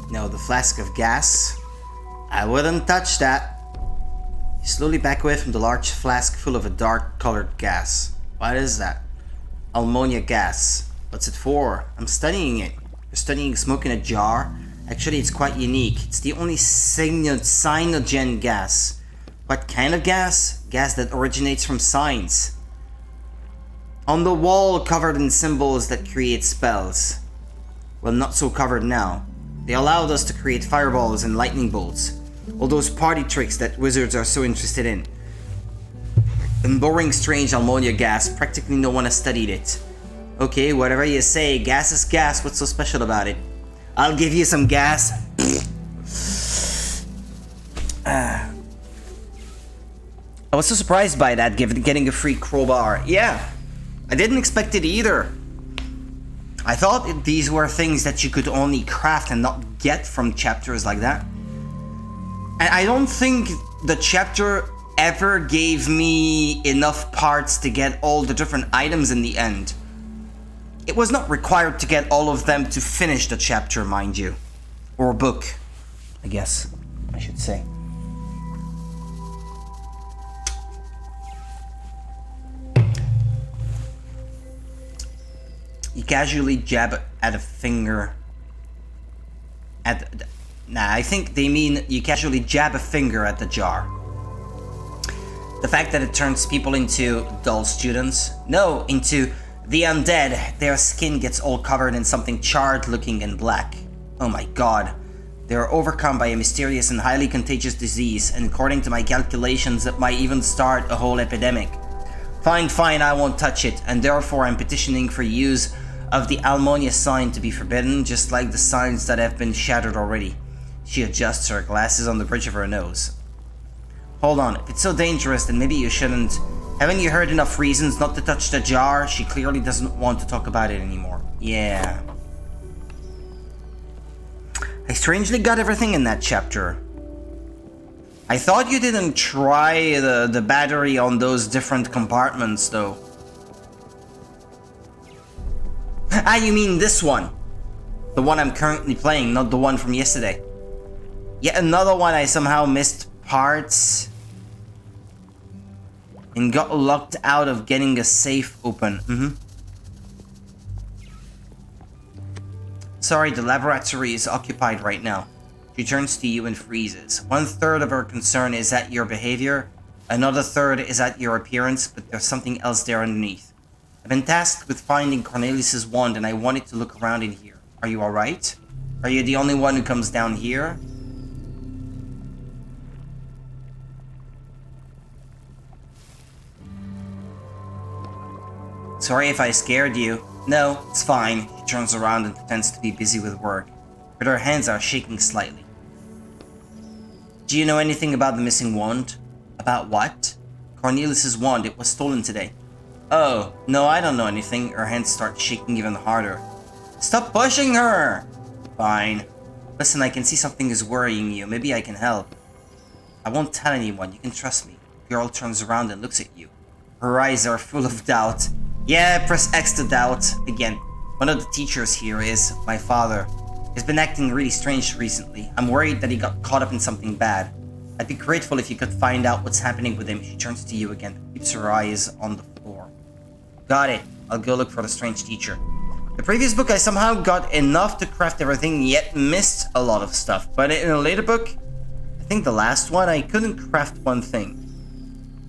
Now the flask of gas. I wouldn't touch that. You slowly back away from the large flask full of a dark colored gas. What is that? Ammonia gas. What's it for? I'm studying it. You're studying smoke in a jar? Actually, it's quite unique. It's the only cyanogen gas. What kind of gas? Gas that originates from signs. On the wall covered in symbols that create spells. Well, not so covered now. They allowed us to create fireballs and lightning bolts. All those party tricks that wizards are so interested in. And boring, strange ammonia gas, practically no one has studied it. Okay, whatever you say, gas is gas, what's so special about it? I'll give you some gas. I was so surprised by that, getting a free crowbar. Yeah, I didn't expect it either. I thought these were things that you could only craft and not get from chapters like that. And I don't think the chapter ever gave me enough parts to get all the different items in the end. It was not required to get all of them to finish the chapter, mind you. Or book, I guess I should say. You casually jab at a finger. I think they mean you casually jab a finger at the jar. The fact that it turns people into dull students? No, into the undead. Their skin gets all covered in something charred looking and black. Oh my god. They are overcome by a mysterious and highly contagious disease, and according to my calculations, it might even start a whole epidemic. Fine, I won't touch it, and therefore I'm petitioning for use of the Almonia sign to be forbidden, just like the signs that have been shattered already. She adjusts her glasses on the bridge of her nose. Hold on, if it's so dangerous, then maybe you shouldn't. Haven't you heard enough reasons not to touch the jar? She clearly doesn't want to talk about it anymore. Yeah. I strangely got everything in that chapter. I thought you didn't try the battery on those different compartments, though. Ah, you mean this one? The one I'm currently playing, not the one from yesterday. Yet another one I somehow missed parts and got locked out of getting a safe open. Sorry, the laboratory is occupied right now. She turns to you and freezes. 1/3 of her concern is at your behavior, another third is at your appearance, but there's something else there underneath. I've been tasked with finding Cornelius's wand and I wanted to look around in here. Are you alright? Are you the only one who comes down here? Sorry if I scared you. No, it's fine. She turns around and pretends to be busy with work, but her hands are shaking slightly. Do you know anything about the missing wand? About what? Cornelius's wand. It was stolen today. Oh, no, I don't know anything. Her hands start shaking even harder. Stop pushing her! Fine. Listen, I can see something is worrying you. Maybe I can help. I won't tell anyone. You can trust me. The girl turns around and looks at you. Her eyes are full of doubt. Yeah, press X to doubt. Again, one of the teachers here is my father. He's been acting really strange recently. I'm worried that he got caught up in something bad. I'd be grateful if you could find out what's happening with him. She turns to you again, keeps her eyes on the floor. Got it. I'll go look for the strange teacher. The previous book I somehow got enough to craft everything, yet missed a lot of stuff. But in a later book, I think the last one, I couldn't craft one thing.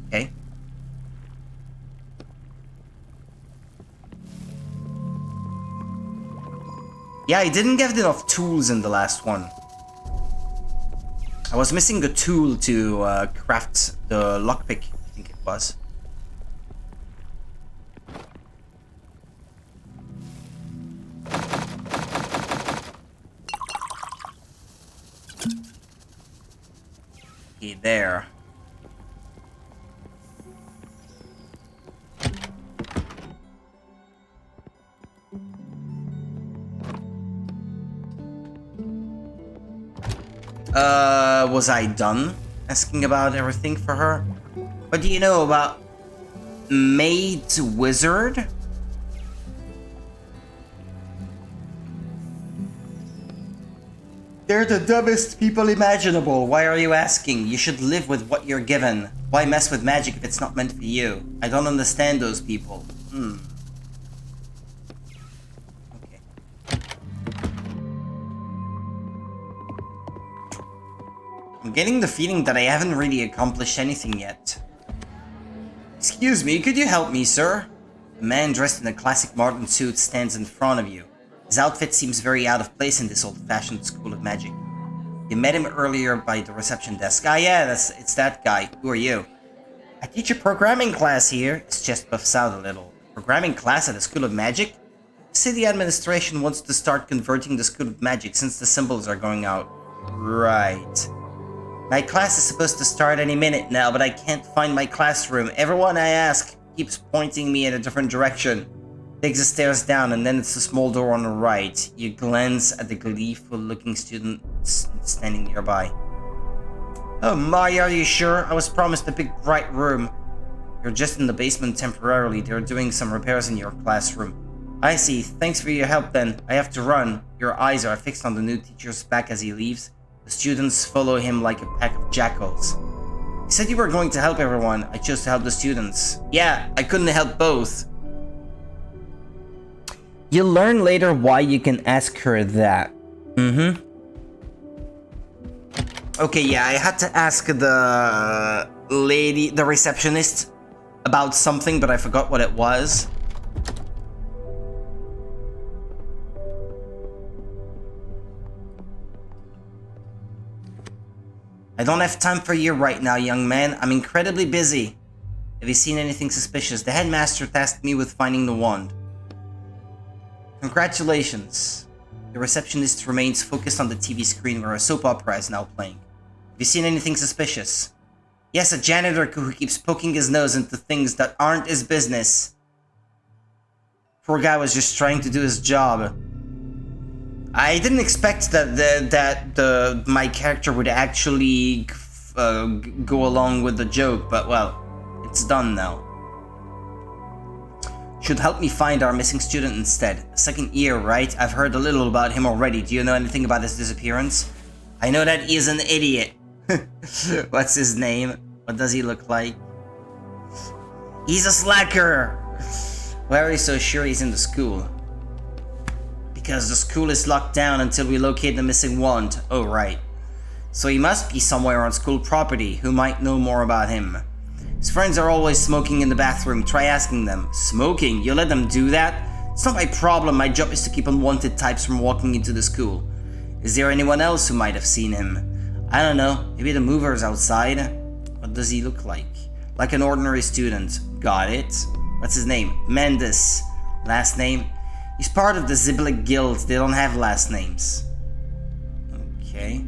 Okay. Yeah, I didn't get enough tools in the last one. I was missing a tool to craft the lockpick, I think it was. Okay, there. Was I done asking about everything for her? What do you know about Maid's Wizard? They're the dumbest people imaginable. Why are you asking? You should live with what you're given. Why mess with magic if it's not meant for you? I don't understand those people. I'm getting the feeling that I haven't really accomplished anything yet. Excuse me, could you help me, sir? A man dressed in a classic modern suit stands in front of you. His outfit seems very out of place in this old-fashioned school of magic. You met him earlier by the reception desk. Ah yeah, it's that guy. Who are you? I teach a programming class here. His chest puffs out a little. Programming class at a school of magic? The city administration wants to start converting the school of magic since the symbols are going out. Right. My class is supposed to start any minute now, but I can't find my classroom. Everyone I ask keeps pointing me in a different direction. Takes the stairs down and then it's a small door on the right. You glance at the gleeful-looking student standing nearby. Oh my, are you sure? I was promised a big bright room. You're just in the basement temporarily. They're doing some repairs in your classroom. I see. Thanks for your help then. I have to run. Your eyes are fixed on the new teacher's back as he leaves. The students follow him like a pack of jackals. You said you were going to help everyone. I chose to help the students. Yeah, I couldn't help both. You'll learn later why you can ask her that. Okay, yeah, I had to ask the lady, the receptionist, about something, but I forgot what it was. I don't have time for you right now, young man. I'm incredibly busy. Have you seen anything suspicious? The headmaster tasked me with finding the wand. Congratulations. The receptionist remains focused on the TV screen where a soap opera is now playing. Have you seen anything suspicious? Yes, a janitor who keeps poking his nose into things that aren't his business. Poor guy was just trying to do his job. I didn't expect that my character would actually go along with the joke, but well, it's done now. Should help me find our missing student instead. Second year, right? I've heard a little about him already. Do you know anything about his disappearance? I know that he is an idiot. What's his name? What does he look like? He's a slacker! Why are you so sure he's in the school? Because the school is locked down until we locate the missing wand. Oh, right. So he must be somewhere on school property. Who might know more about him? His friends are always smoking in the bathroom. Try asking them. Smoking? You let them do that? It's not my problem. My job is to keep unwanted types from walking into the school. Is there anyone else who might have seen him? I don't know. Maybe the mover's outside? What does he look like? Like an ordinary student. Got it. What's his name? Mendes. Last name? He's part of the Ziblik Guild. They don't have last names. Okay.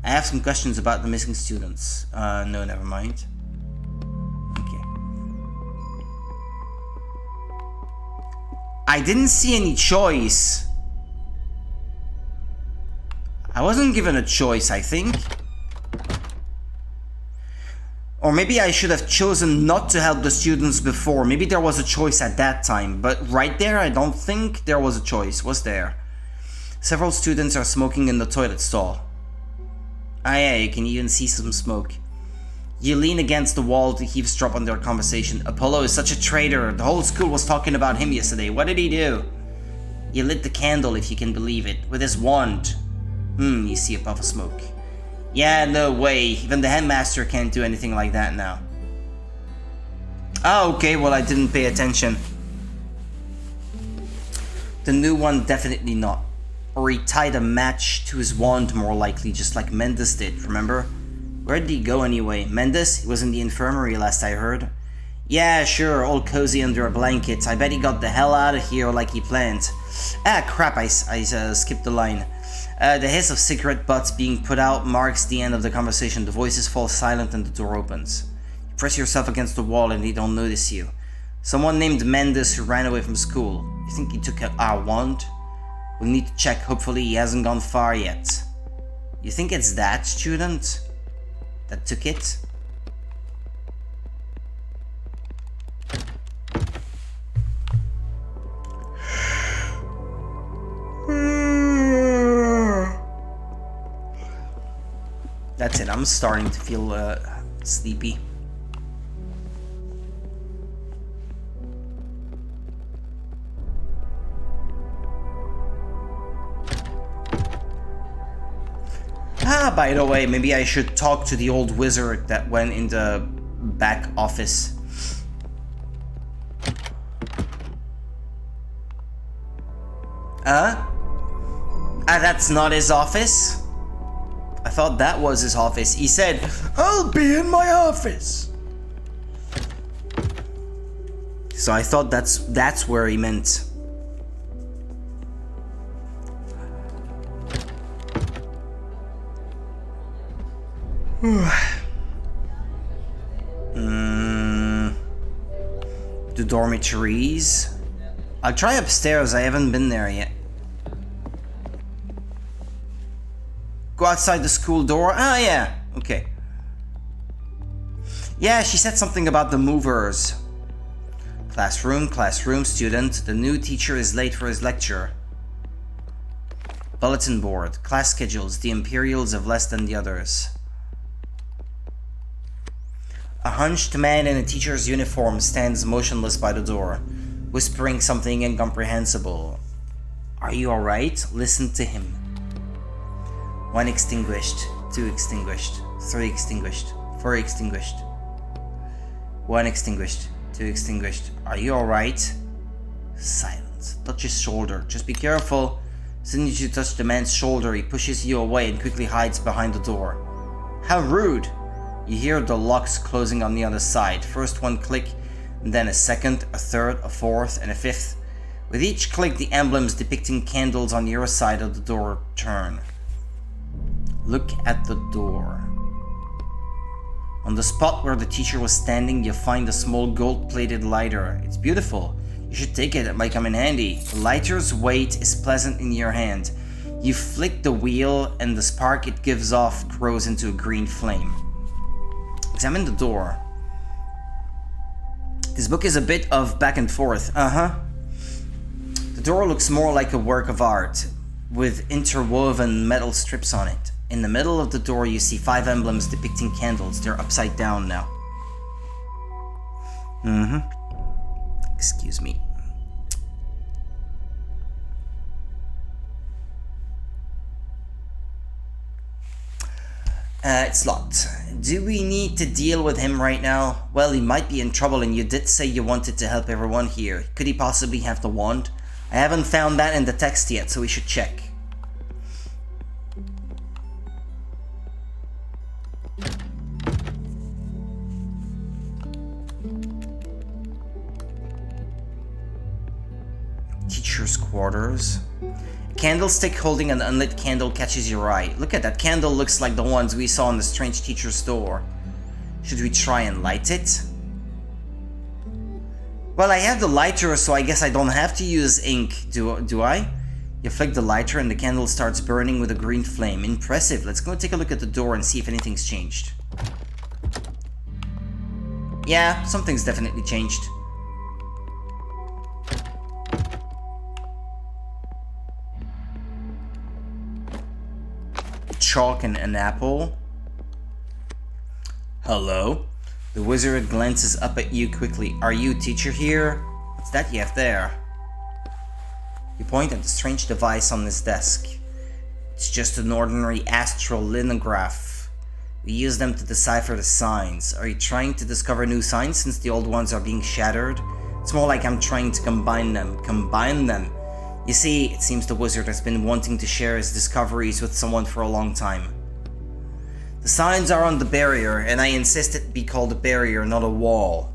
I have some questions about the missing students. No, never mind. Okay. I didn't see any choice. I wasn't given a choice, I think. Or maybe I should have chosen not to help the students before. Maybe there was a choice at that time. But right there, I don't think there was a choice. Was there? Several students are smoking in the toilet stall. Ah yeah, you can even see some smoke. You lean against the wall to eavesdrop on their conversation. Apollo is such a traitor. The whole school was talking about him yesterday. What did he do? He lit the candle, if you can believe it, with his wand. You see a puff of smoke. Yeah, no way. Even the headmaster can't do anything like that now. Oh, okay, well I didn't pay attention. The new one, definitely not. Or he tied a match to his wand, more likely, just like Mendes did, remember? Where did he go anyway? Mendes? He was in the infirmary last I heard. Yeah, sure, all cozy under a blanket. I bet he got the hell out of here like he planned. Ah, crap, I skipped the line. The hiss of cigarette butts being put out marks the end of the conversation. The voices fall silent and the door opens. You press yourself against the wall and they don't notice you. Someone named Mendes who ran away from school. You think he took our wand? We'll need to check. Hopefully he hasn't gone far yet. You think it's that student that took it? That's it. I'm starting to feel sleepy. Ah, by the way, maybe I should talk to the old wizard that went in the back office. Ah, that's not his office? I thought that was his office. He said, I'll be in my office. So I thought that's where he meant. The dormitories. I'll try upstairs. I haven't been there yet. Go outside the school door. Ah, yeah. Okay. Yeah, she said something about the movers. Classroom, student. The new teacher is late for his lecture. Bulletin board. Class schedules. The Imperials have less than the others. A hunched man in a teacher's uniform stands motionless by the door, whispering something incomprehensible. Are you alright? Listen to him. 1 extinguished, 2 extinguished, 3 extinguished, 4 extinguished. 1 extinguished, 2 extinguished. Are you alright? Silence. Touch his shoulder. Just be careful. As soon as you touch the man's shoulder, he pushes you away and quickly hides behind the door. How rude! You hear the locks closing on the other side. First one click, and then a second, a third, a fourth, and a fifth. With each click, the emblems depicting candles on your side of the door turn. Look at the door. On the spot where the teacher was standing, you find a small gold-plated lighter. It's beautiful. You should take it. It might come in handy. The lighter's weight is pleasant in your hand. You flick the wheel, and the spark it gives off grows into a green flame. Examine the door. This book is a bit of back and forth. The door looks more like a work of art, with interwoven metal strips on it. In the middle of the door you see 5 emblems depicting candles. They're upside down now. Excuse me. It's locked. Do we need to deal with him right now? Well, he might be in trouble, and you did say you wanted to help everyone here. Could he possibly have the wand? I haven't found that in the text yet, so we should check. Teacher's quarters. A candlestick holding an unlit candle catches your eye. Look at that candle, looks like the ones we saw in the strange teacher's door. Should we try and light it? Well, I have the lighter, so I guess I don't have to use ink, do I? You flick the lighter and the candle starts burning with a green flame. Impressive. Let's go take a look at the door and see if anything's changed. Yeah, something's definitely changed. Chalk and an apple. Hello? The wizard glances up at you quickly. Are you teacher here? What's that you have there? You point at the strange device on his desk. It's just an ordinary astral lithograph. We use them to decipher the signs. Are you trying to discover new signs since the old ones are being shattered? It's more like I'm trying to combine them. Combine them? You see, it seems the wizard has been wanting to share his discoveries with someone for a long time. The signs are on the barrier, and I insist it be called a barrier, not a wall.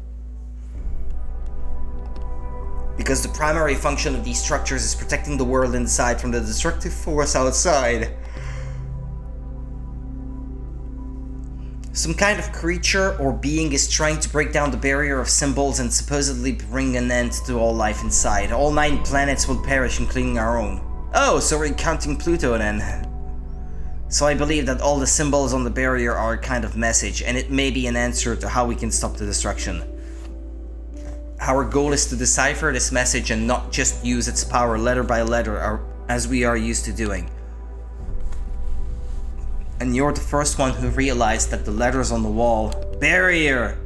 Because the primary function of these structures is protecting the world inside from the destructive force outside. Some kind of creature or being is trying to break down the barrier of symbols and supposedly bring an end to all life inside. All 9 planets will perish, including our own. Oh, so we're counting Pluto then. So I believe that all the symbols on the barrier are a kind of message, and it may be an answer to how we can stop the destruction. Our goal is to decipher this message and not just use its power letter by letter as we are used to doing. And you're the first one who realized that the letters on the wall, barrier,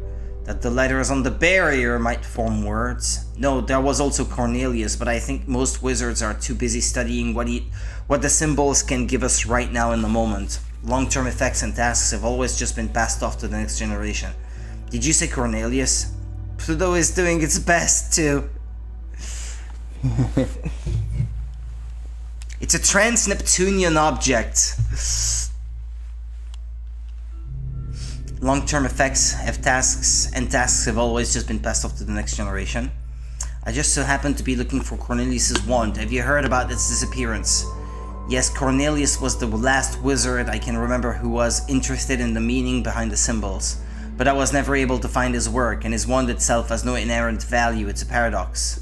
that the letters on the barrier might form words. No, there was also Cornelius, but I think most wizards are too busy studying what the symbols can give us right now in the moment. Long-term effects and tasks have always just been passed off to the next generation. Did you say Cornelius? Pluto is doing its best too. It's a trans-Neptunian object. Long-term effects have tasks, and tasks have always just been passed off to the next generation. I just so happened to be looking for Cornelius's wand. Have you heard about its disappearance? Yes, Cornelius was the last wizard I can remember who was interested in the meaning behind the symbols. But I was never able to find his work, and his wand itself has no inherent value. It's a paradox.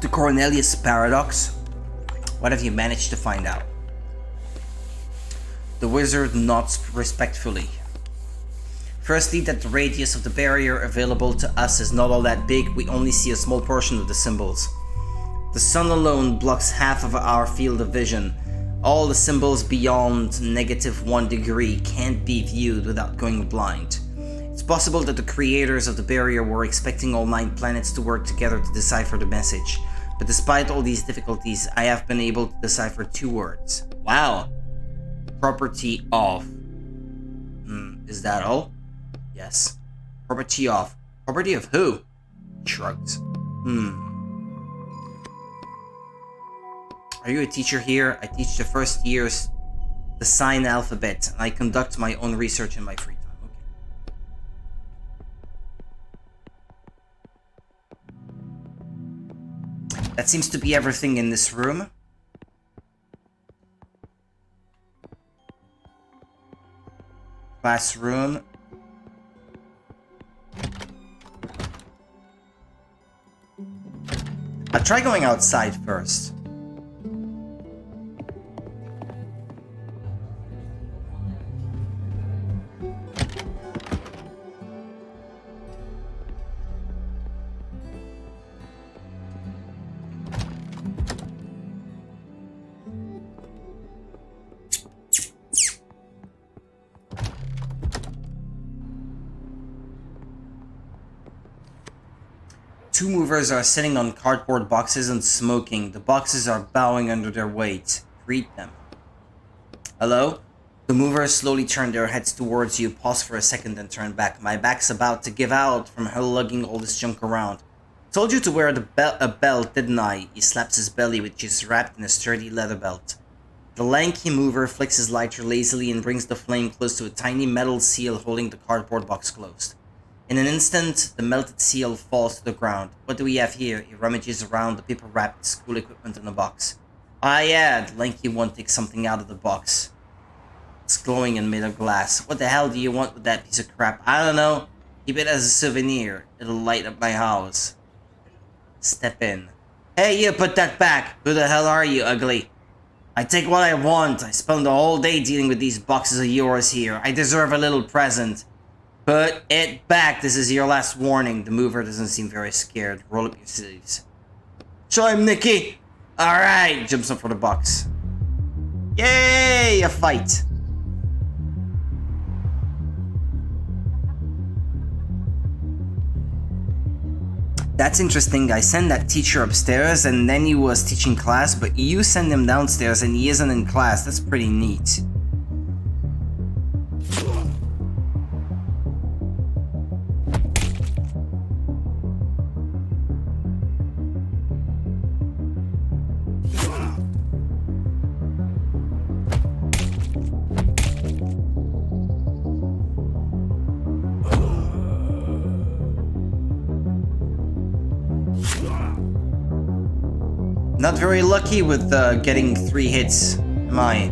The Cornelius paradox? What have you managed to find out? The wizard nods respectfully. Firstly, that the radius of the barrier available to us is not all that big. We only see a small portion of the symbols. The sun alone blocks half of our field of vision. All the symbols beyond -1 degree can't be viewed without going blind. It's possible that the creators of the barrier were expecting all 9 planets to work together to decipher the message. But despite all these difficulties, I have been able to decipher 2 words. Wow. Property of. Is that all? Yes. Property of. Property of who? Shrugs. Are you a teacher here? I teach the first years the sign alphabet, and I conduct my own research in my free time. Okay. That seems to be everything in this room. Classroom. I'll try going outside first. Two movers are sitting on cardboard boxes and smoking. The boxes are bowing under their weight. Greet them. Hello? The movers slowly turn their heads towards you, pause for a second, and turn back. My back's about to give out from her lugging all this junk around. Told you to wear a belt, didn't I? He slaps his belly, which is wrapped in a sturdy leather belt. The lanky mover flicks his lighter lazily and brings the flame close to a tiny metal seal holding the cardboard box closed. In an instant, the melted seal falls to the ground. What do we have here? He rummages around the paper-wrapped school equipment in the box. Ah yeah, the lanky one takes something out of the box. It's glowing and made of glass. What the hell do you want with that piece of crap? I don't know. Keep it as a souvenir. It'll light up my house. Step in. Hey, you, put that back. Who the hell are you, ugly? I take what I want. I spent the whole day dealing with these boxes of yours here. I deserve a little present. Put it back. This is your last warning. The mover doesn't seem very scared. Roll up your sleeves. Show him, Nicky. Alright. Jumps up for the box. Yay! A fight. That's interesting. I send that teacher upstairs and then he was teaching class, but you send him downstairs and he isn't in class. That's pretty neat. Not very lucky with getting 3 hits, am I?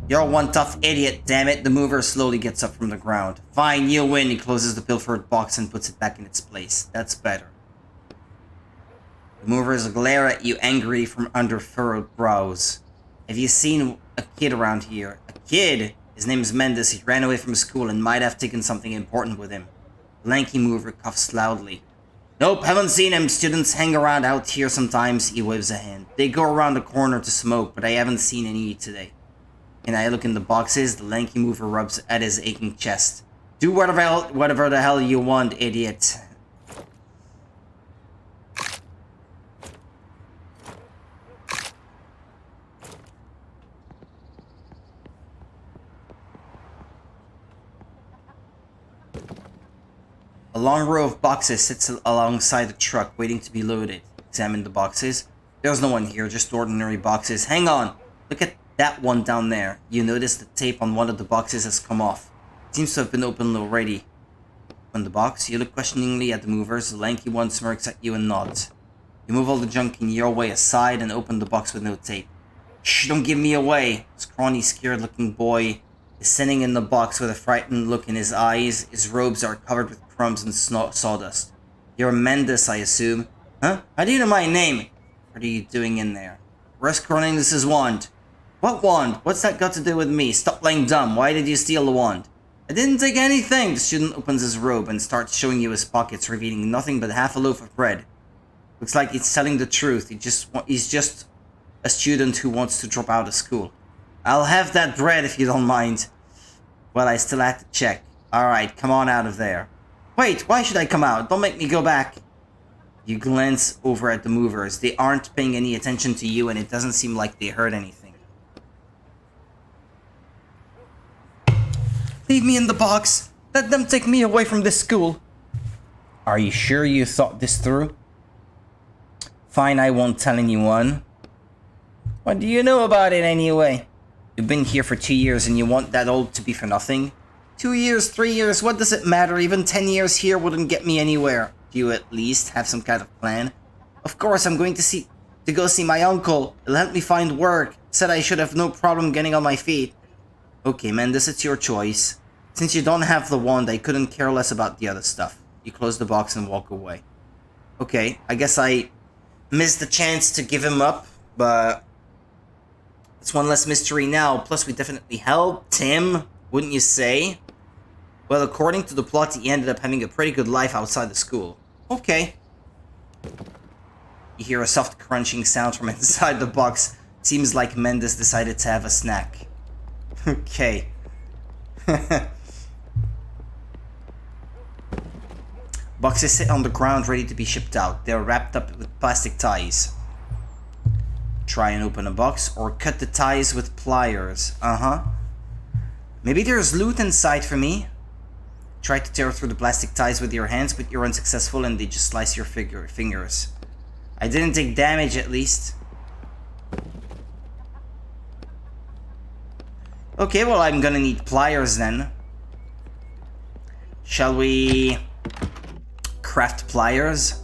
You're one tough idiot, damn it. The mover slowly gets up from the ground. Fine, you win. He closes the pilfered box and puts it back in its place. That's better. The movers glare at you angrily from under furrowed brows. Have you seen a kid around here? A kid? His name is Mendes. He ran away from school and might have taken something important with him. The lanky mover coughs loudly. Nope, haven't seen him. Students hang around out here sometimes. He waves a hand. They go around the corner to smoke, but I haven't seen any today. And I look in the boxes. The lanky mover rubs at his aching chest. Do whatever the hell you want, idiot. A long row of boxes sits alongside the truck, waiting to be loaded. Examine the boxes. There's no one here, just ordinary boxes. Hang on! Look at that one down there. You notice the tape on one of the boxes has come off. It seems to have been opened already. On the box, you look questioningly at the movers. The lanky one smirks at you and nods. You move all the junk in your way aside and open the box with no tape. Shh, don't give me away! A scrawny, scared-looking boy is sitting in the box with a frightened look in his eyes. His robes are covered with crumbs and sawdust. You're Mendes, I assume. Huh? How do you know my name? What are you doing in there? Where's Cornelius's wand? What wand? What's that got to do with me? Stop playing dumb. Why did you steal the wand? I didn't take anything. The student opens his robe and starts showing you his pockets, revealing nothing but half a loaf of bread. Looks like he's telling the truth. He's just a student who wants to drop out of school. I'll have that bread if you don't mind. Well, I still have to check. Alright, come on out of there. Wait, why should I come out? Don't make me go back. You glance over at the movers. They aren't paying any attention to you and it doesn't seem like they heard anything. Leave me in the box. Let them take me away from this school. Are you sure you thought this through? Fine, I won't tell anyone. What do you know about it anyway? You've been here for 2 years and you want that all to be for nothing? 2 years, 3 years, what does it matter? Even 10 years here wouldn't get me anywhere. Do you at least have some kind of plan? Of course, I'm going to go see my uncle. He'll help me find work. Said I should have no problem getting on my feet. Okay, Mendes, it's your choice. Since you don't have the wand, I couldn't care less about the other stuff. You close the box and walk away. Okay, I guess I missed the chance to give him up, but it's one less mystery now. Plus, we definitely helped him, wouldn't you say? Well, according to the plot, he ended up having a pretty good life outside the school. Okay. You hear a soft crunching sound from inside the box. Seems like Mendes decided to have a snack. Okay. Boxes sit on the ground ready to be shipped out. They're wrapped up with plastic ties. Try and open a box or cut the ties with pliers. Maybe there's loot inside for me. Try to tear through the plastic ties with your hands, but you're unsuccessful and they just slice your fingers. I didn't take damage at least. Okay, well I'm gonna need pliers then. Shall we craft pliers?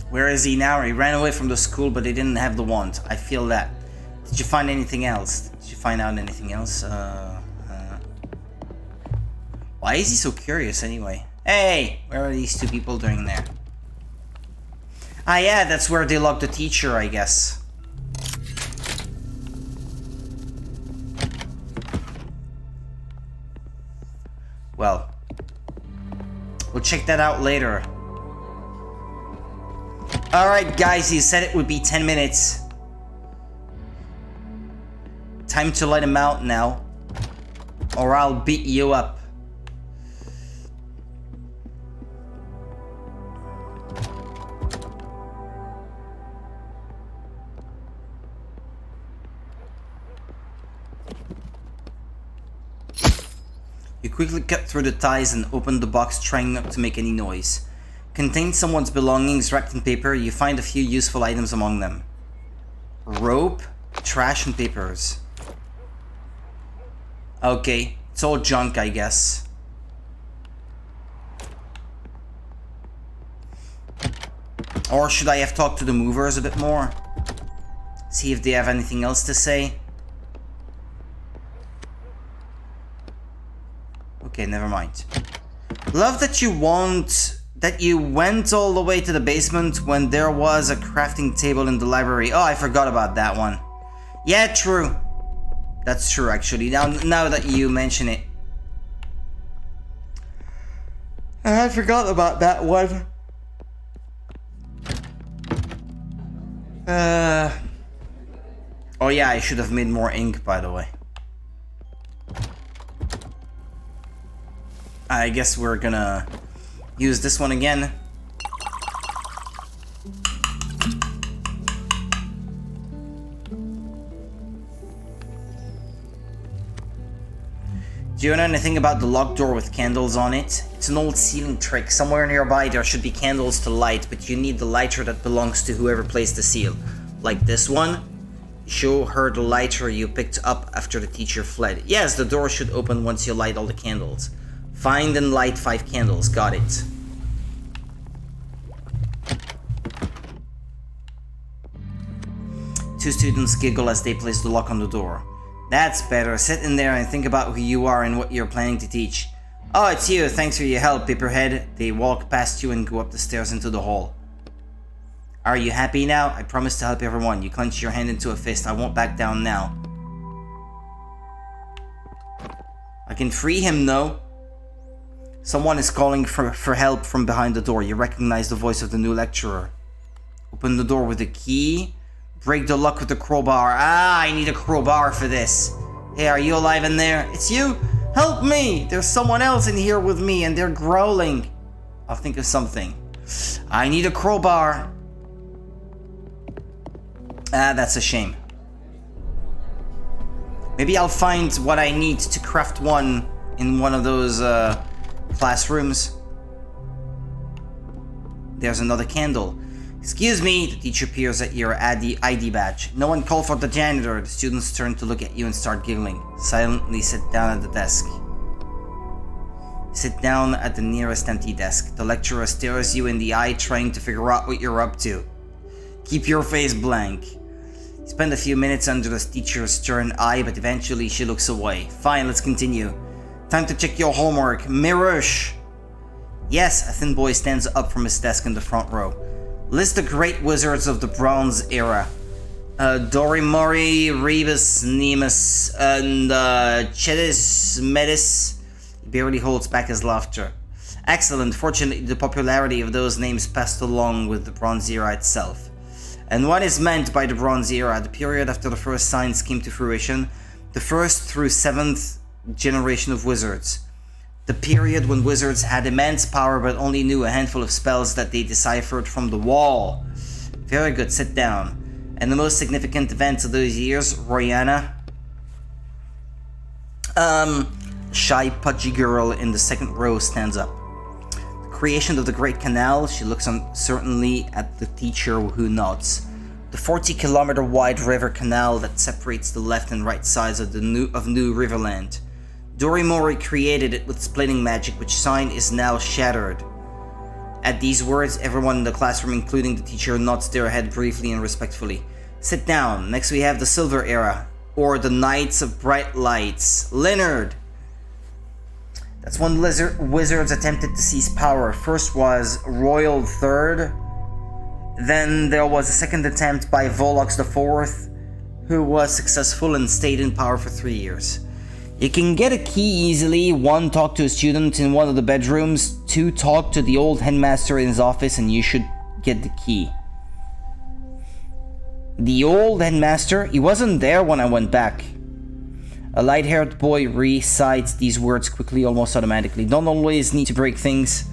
Where is he now? He ran away from the school, but he didn't have the wand. I feel that. Did you find anything else? Did you find out anything else? Why is he so curious anyway? Hey! Where are these two people doing there? Ah yeah, that's where they locked the teacher, I guess. Well, we'll check that out later. Alright guys, he said it would be 10 minutes. Time to let him out now, or I'll beat you up. You quickly cut through the ties and open the box, trying not to make any noise. Contains someone's belongings wrapped in paper. You find a few useful items among them. Rope, trash, and papers. Okay, it's all junk, I guess. Or should I have talked to the movers a bit more? See if they have anything else to say. Okay, never mind. Love that you went all the way to the basement when there was a crafting table in the library. Oh, I forgot about that one. Yeah, true. That's true, actually. Now that you mention it. I forgot about that one. Oh yeah, I should have made more ink, by the way. I guess we're gonna use this one again. Do you know anything about the locked door with candles on it? It's an old sealing trick. Somewhere nearby there should be candles to light, but you need the lighter that belongs to whoever placed the seal. Like this one. Show her the lighter you picked up after the teacher fled. Yes, the door should open once you light all the candles. Find and light 5 candles. Got it. Two students giggle as they place the lock on the door. That's better. Sit in there and think about who you are and what you're planning to teach. Oh, it's you. Thanks for your help, Paperhead. They walk past you and go up the stairs into the hall. Are you happy now? I promise to help everyone. You clench your hand into a fist. I won't back down now. I can free him, though. Someone is calling for help from behind the door. You recognize the voice of the new lecturer. Open the door with a key. Break the lock with the crowbar. Ah, I need a crowbar for this. Hey, are you alive in there? It's you? Help me! There's someone else in here with me and they're growling. I'll think of something. I need a crowbar. Ah, that's a shame. Maybe I'll find what I need to craft one in one of those classrooms. There's another candle. Excuse me, the teacher peers at your ID badge. No one called for the janitor. The students turn to look at you and start giggling. Silently sit down at the desk. Sit down at the nearest empty desk. The lecturer stares you in the eye, trying to figure out what you're up to. Keep your face blank. You spend a few minutes under the teacher's stern eye, but eventually she looks away. Fine, let's continue. Time to check your homework. Mirush! Yes, a thin boy stands up from his desk in the front row. List the great wizards of the Bronze Era. Dorimori, Rebus, Nemus, and Chetis Metis. He barely holds back his laughter. Excellent. Fortunately, the popularity of those names passed along with the Bronze Era itself. And what is meant by the Bronze Era? The period after the first science came to fruition, the first through 7th generation of wizards. The period when wizards had immense power but only knew a handful of spells that they deciphered from the wall. Very good, sit down. And the most significant events of those years, Royana. Shy, pudgy girl in the second row stands up. The creation of the Great Canal, she looks uncertainly at the teacher who nods. The 40-kilometer wide river canal that separates the left and right sides of New Riverland. Dorimori created it with splitting magic, which sign is now shattered. At these words, everyone in the classroom, including the teacher, nods their head briefly and respectfully. Sit down. Next we have the Silver Era, or the Knights of Bright Lights. Leonard! That's when wizards attempted to seize power. First was Royal III, then there was a second attempt by Volox IV, who was successful and stayed in power for 3 years. You can get a key easily. 1, talk to a student in one of the bedrooms. 2, talk to the old headmaster in his office and you should get the key. The old headmaster? He wasn't there when I went back. A light-haired boy recites these words quickly, almost automatically. Don't always need to break things.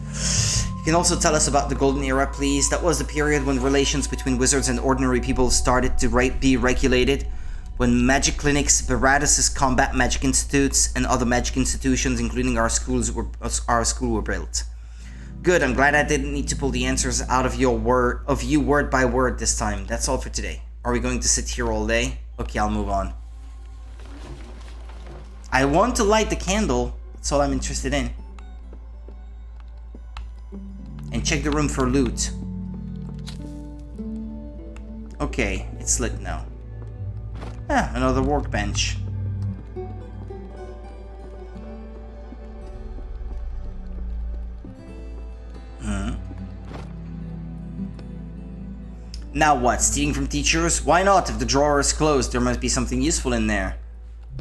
You can also tell us about the Golden Era, please. That was the period when relations between wizards and ordinary people started to be regulated. When magic clinics, Baratus' combat magic institutes, and other magic institutions, including our school, were built. Good, I'm glad I didn't need to pull the answers out of you word by word this time. That's all for today. Are we going to sit here all day? Okay, I'll move on. I want to light the candle. That's all I'm interested in. And check the room for loot. Okay, it's lit now. Ah, another workbench. Now what? Stealing from teachers? Why not? If the drawer is closed, there must be something useful in there.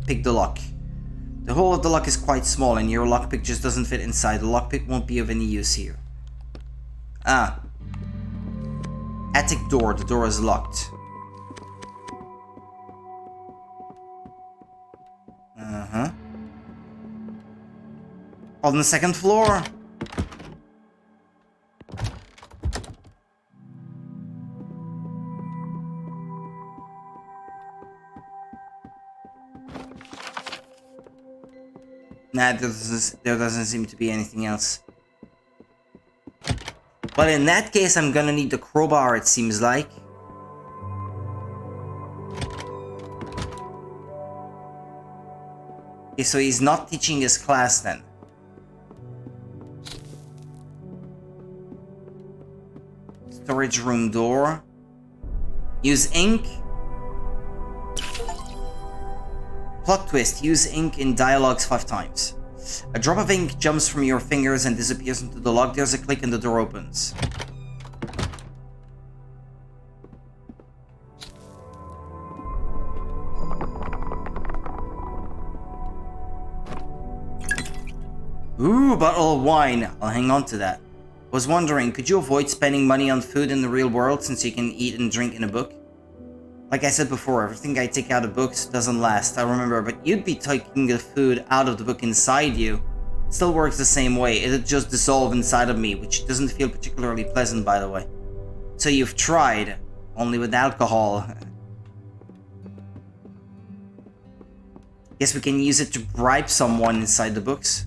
Pick the lock. The hole of the lock is quite small and your lockpick just doesn't fit inside. The lockpick won't be of any use here. Ah. Attic door. The door is locked. On the second floor? Nah, there doesn't seem to be anything else. But in that case, I'm gonna need the crowbar, it seems like. Okay, so he's not teaching his class then. Storage room door. Use ink. Plot twist. Use ink in dialogues 5 times. A drop of ink jumps from your fingers and disappears into the lock. There's a click and the door opens. Ooh, bottle of wine. I'll hang on to that. Was wondering, could you avoid spending money on food in the real world since you can eat and drink in a book? Like I said before, everything I take out of books doesn't last, I remember, but you'd be taking the food out of the book inside you. It still works the same way, it'd just dissolve inside of me, which doesn't feel particularly pleasant, by the way. So you've tried, only with alcohol. Guess we can use it to bribe someone inside the books.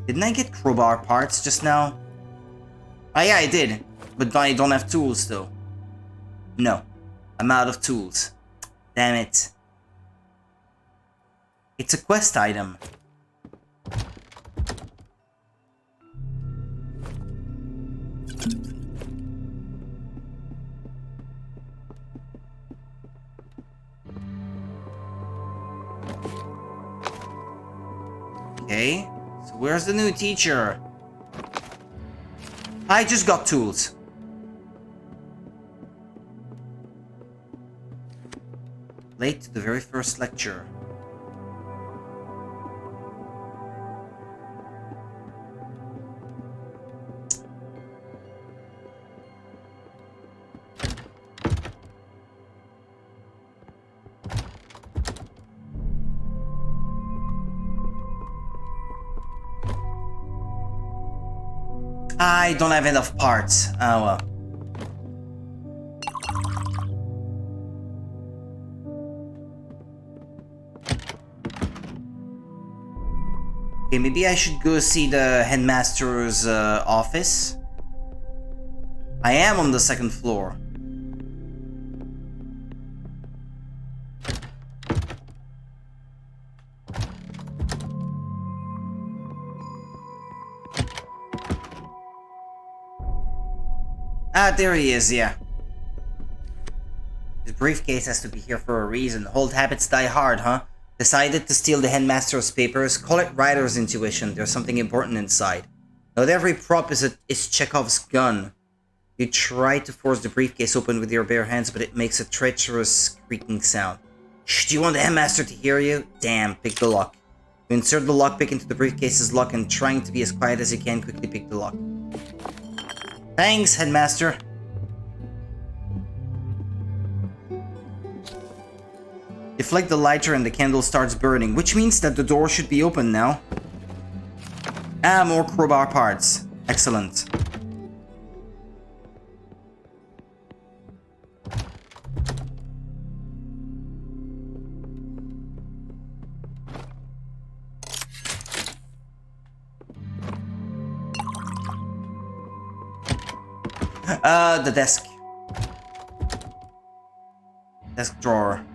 Didn't I get crowbar parts just now? Oh yeah, I did, but I don't have tools though. No. I'm out of tools. Damn it. It's a quest item. Okay, so where's the new teacher? I just got tools. Late to the very first lecture. I don't have enough parts. Oh well. Okay, maybe I should go see the headmaster's office. I am on the second floor. Ah, there he is, yeah. His briefcase has to be here for a reason. Old habits die hard, huh? Decided to steal the headmaster's papers? Call it writer's intuition. There's something important inside. Not every prop is Chekhov's gun. You try to force the briefcase open with your bare hands, but it makes a treacherous creaking sound. Shh, do you want the headmaster to hear you? Damn, pick the lock. You insert the lockpick into the briefcase's lock and, trying to be as quiet as you can, quickly pick the lock. Thanks, headmaster. You flick the lighter and the candle starts burning, which means that the door should be open now. Ah, more crowbar parts. Excellent. The desk. Desk drawer.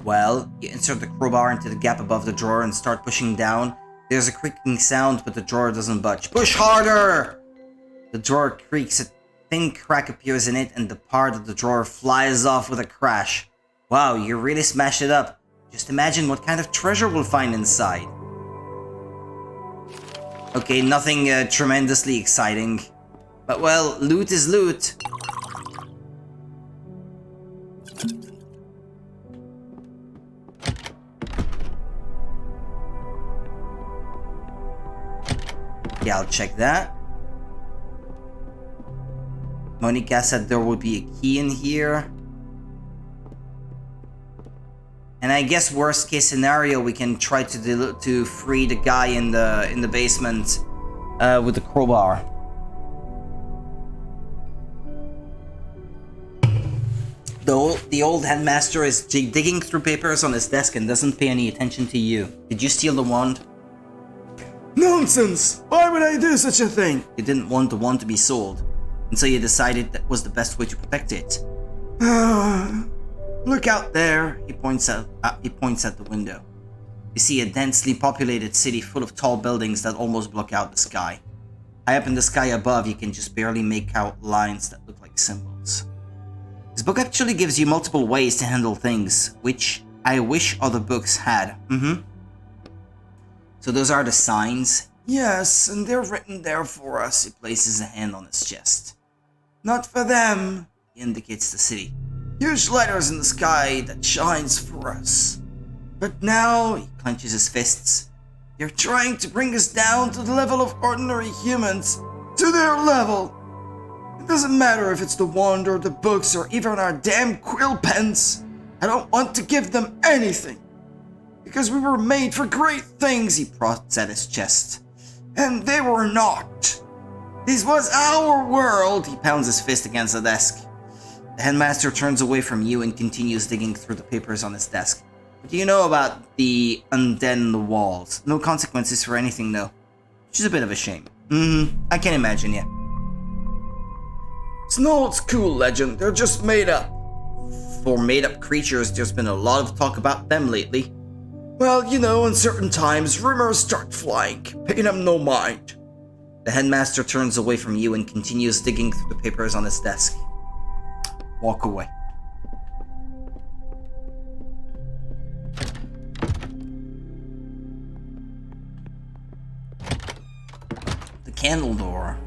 Well, you insert the crowbar into the gap above the drawer and start pushing down. There's a creaking sound, but the drawer doesn't budge. Push harder! The drawer creaks, a thin crack appears in it, and the part of the drawer flies off with a crash. Wow, you really smashed it up. Just imagine what kind of treasure we'll find inside. Okay, nothing tremendously exciting. But well, loot is loot. Yeah, I'll check that. Monica said there would be a key in here. And I guess worst case scenario, we can try to free the guy in the basement with the crowbar. The old headmaster is digging through papers on his desk and doesn't pay any attention to you. Did you steal the wand? Nonsense! Why would I do such a thing? You didn't want the wand to be sold, and so you decided that was the best way to protect it. Look out there, he points at the window. You see a densely populated city full of tall buildings that almost block out the sky. High up in the sky above, you can just barely make out lines that look like symbols. This book actually gives you multiple ways to handle things, which I wish other books had. So those are the signs? Yes, and they're written there for us. He places a hand on his chest. Not for them, he indicates the city. Huge letters in the sky that shines for us. But now, he clenches his fists, they're trying to bring us down to the level of ordinary humans. To their level. It doesn't matter if it's the wand or the books or even our damn quill pens. I don't want to give them anything. Because we were made for great things, he prods at his chest. And they were not. This was our world, he pounds his fist against the desk. The headmaster turns away from you and continues digging through the papers on his desk. What do you know about the undead in the walls? No consequences for anything, though. Which is a bit of a shame. I can imagine, yeah. It's no old school legend, they're just made up. For made-up creatures, there's been a lot of talk about them lately. Well, you know, in certain times, rumors start flying. Pay them no mind. The headmaster turns away from you and continues digging through the papers on his desk. Walk away. The candle door.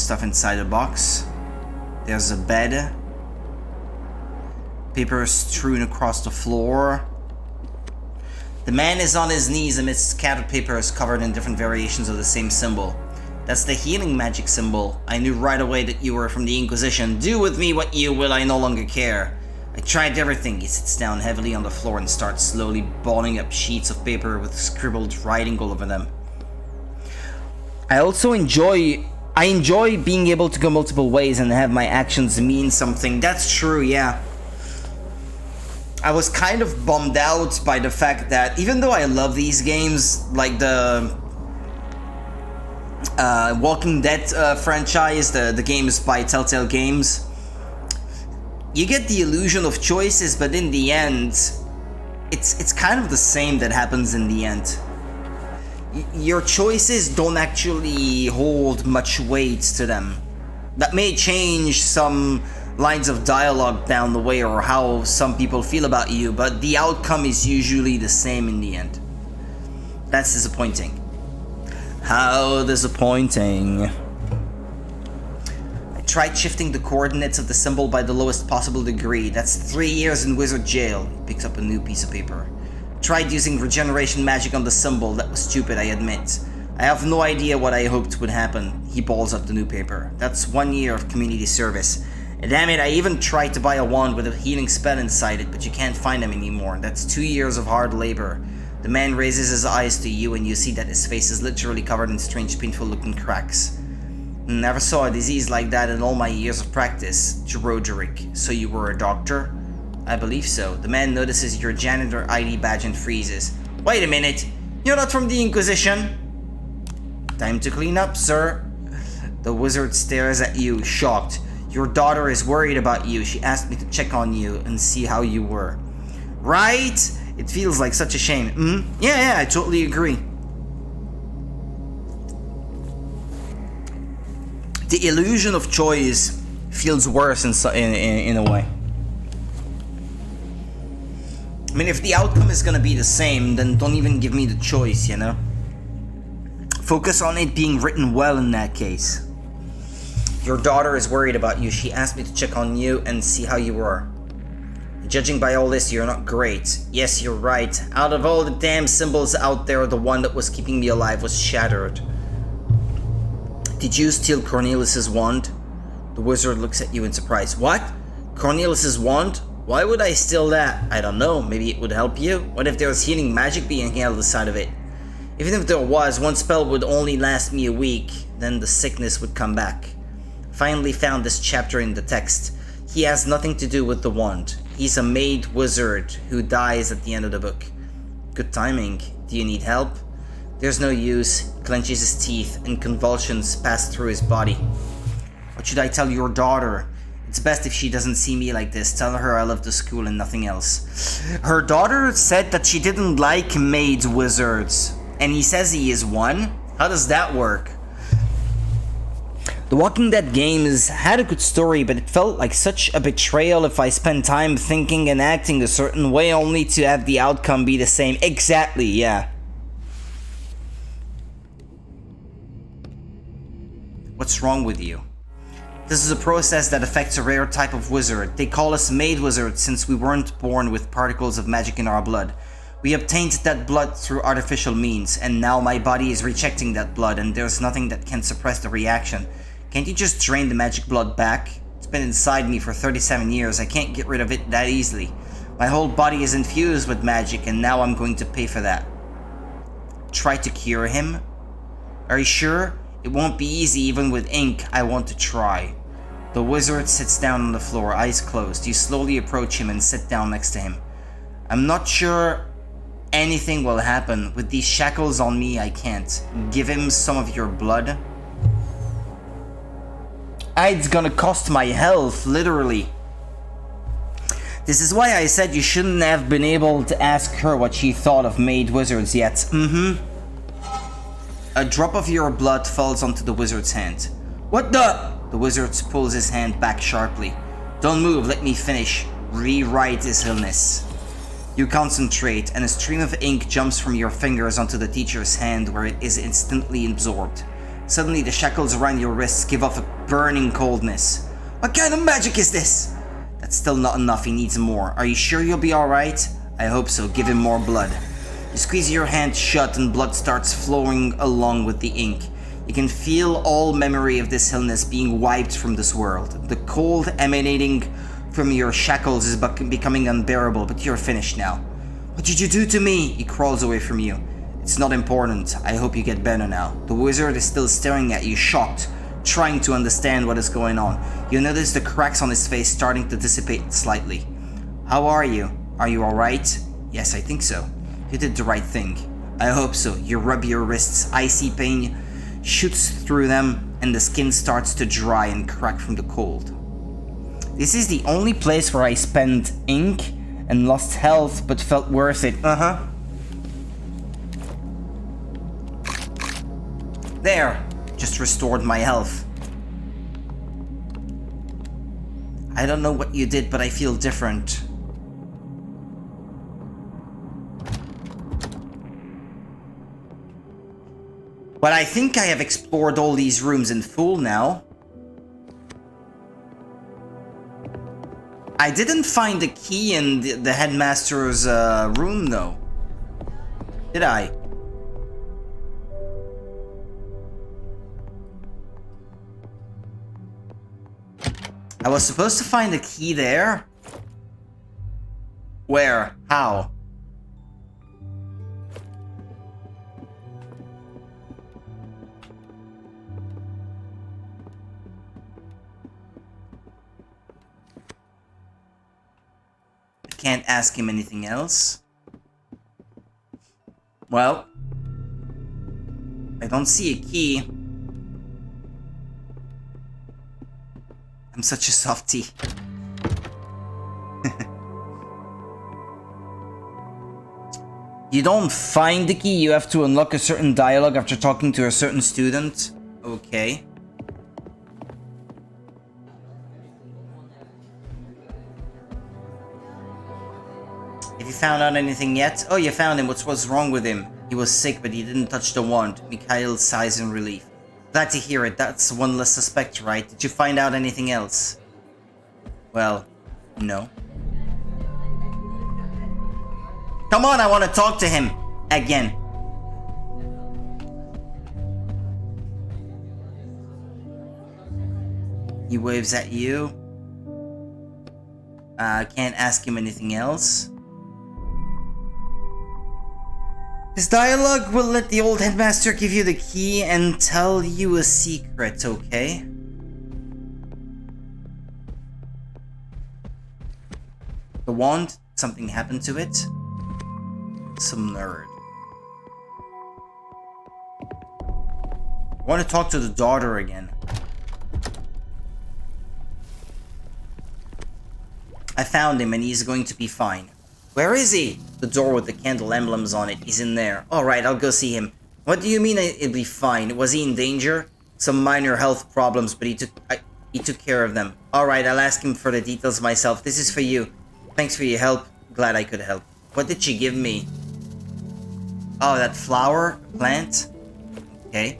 stuff inside the box. There's a bed. Paper strewn across the floor. The man is on his knees amidst scattered papers covered in different variations of the same symbol. That's the healing magic symbol. I knew right away that you were from the Inquisition. Do with me what you will, I no longer care. I tried everything. He sits down heavily on the floor and starts slowly balling up sheets of paper with scribbled writing all over them. I enjoy being able to go multiple ways and have my actions mean something. That's true, yeah. I was kind of bummed out by the fact that even though I love these games, like the Walking Dead franchise, the games by Telltale Games, you get the illusion of choices, but in the end, it's kind of the same that happens in the end. Your choices don't actually hold much weight to them. That may change some lines of dialogue down the way or how some people feel about you, but the outcome is usually the same in the end. That's disappointing. How disappointing. I tried shifting the coordinates of the symbol by the lowest possible degree. That's 3 years in wizard jail. He picks up a new piece of paper. Tried using regeneration magic on the symbol. That was stupid, I admit. I have no idea what I hoped would happen. He balls up the new paper. That's 1 year of community service. And damn it, I even tried to buy a wand with a healing spell inside it, but you can't find them anymore. That's 2 years of hard labor. The man raises his eyes to you and you see that his face is literally covered in strange, painful-looking cracks. Never saw a disease like that in all my years of practice. Roderick, so you were a doctor? I believe so. The man notices your janitor ID badge and freezes. Wait a minute, you're not from the Inquisition? Time to clean up, sir. The wizard stares at you, shocked. Your daughter is worried about you. She asked me to check on you and see how you were. Right? It feels like such a shame. Yeah, I totally agree. The illusion of choice feels worse in a way. I mean, if the outcome is gonna be the same, then don't even give me the choice, you know? Focus on it being written well in that case. Your daughter is worried about you. She asked me to check on you and see how you were. Judging by all this, you're not great. Yes, you're right. Out of all the damn symbols out there, the one that was keeping me alive was shattered. Did you steal Cornelius's wand? The wizard looks at you in surprise. What? Cornelius's wand? Why would I steal that? I don't know. Maybe it would help you? What if there was healing magic being held inside of it? Even if there was, one spell would only last me a week. Then the sickness would come back. Finally found this chapter in the text. He has nothing to do with the wand. He's a made wizard who dies at the end of the book. Good timing. Do you need help? There's no use. He clenches his teeth and convulsions pass through his body. What should I tell your daughter? It's best if she doesn't see me like this. Tell her I love the school and nothing else. Her daughter said that she didn't like made wizards. And he says he is one? How does that work? The Walking Dead games had a good story, but it felt like such a betrayal if I spent time thinking and acting a certain way only to have the outcome be the same. Exactly, yeah. What's wrong with you? This is a process that affects a rare type of wizard. They call us made wizards since we weren't born with particles of magic in our blood. We obtained that blood through artificial means, and now my body is rejecting that blood and there's nothing that can suppress the reaction. Can't you just drain the magic blood back? It's been inside me for 37 years. I can't get rid of it that easily. My whole body is infused with magic and now I'm going to pay for that. Try to cure him? Are you sure? It won't be easy even with ink. I want to try. The wizard sits down on the floor, eyes closed. You slowly approach him and sit down next to him. I'm not sure anything will happen. With these shackles on me, I can't. Give him some of your blood. It's gonna cost my health, literally. This is why I said you shouldn't have been able to ask her what she thought of made wizards yet. A drop of your blood falls onto the wizard's hand. What the? The wizard pulls his hand back sharply. Don't move, let me finish. Rewrite his illness. You concentrate, and a stream of ink jumps from your fingers onto the teacher's hand where it is instantly absorbed. Suddenly, the shackles around your wrists give off a burning coldness. What kind of magic is this? That's still not enough, he needs more. Are you sure you'll be alright? I hope so, give him more blood. You squeeze your hand shut and blood starts flowing along with the ink. You can feel all memory of this illness being wiped from this world. The cold emanating from your shackles is becoming unbearable, but you're finished now. What did you do to me? He crawls away from you. It's not important. I hope you get better now. The wizard is still staring at you, shocked, trying to understand what is going on. You notice the cracks on his face starting to dissipate slightly. How are you? Are you alright? Yes, I think so. You did the right thing. I hope so. You rub your wrists, icy pain shoots through them, and the skin starts to dry and crack from the cold. This is the only place where I spent ink and lost health, but felt worth it. There, just restored my health. I don't know what you did, but I feel different. But I think I have explored all these rooms in full now. I didn't find the key in the headmaster's room though. Did I? I was supposed to find a key there? Where? How? I can't ask him anything else. Well, I don't see a key. I'm such a softie. You don't find the key, you have to unlock a certain dialogue after talking to a certain student. Okay. Have you found out anything yet? Oh, you found him. What's wrong with him? He was sick, but he didn't touch the wand. Mikhail sighs in relief. Glad to hear it. That's one less suspect, right? Did you find out anything else? Well, no. Come on, I want to talk to him. Again. He waves at you. Can't ask him anything else. This dialogue will let the old headmaster give you the key and tell you a secret, okay? The wand, something happened to it? Some nerd. I want to talk to the daughter again. I found him and he's going to be fine. Where is he? The door with the candle emblems on it. He's in there. Alright, I'll go see him. What do you mean it'll be fine? Was he in danger? Some minor health problems, but he took care of them. Alright, I'll ask him for the details myself. This is for you. Thanks for your help. Glad I could help. What did she give me? Oh, that flower? Plant? Okay.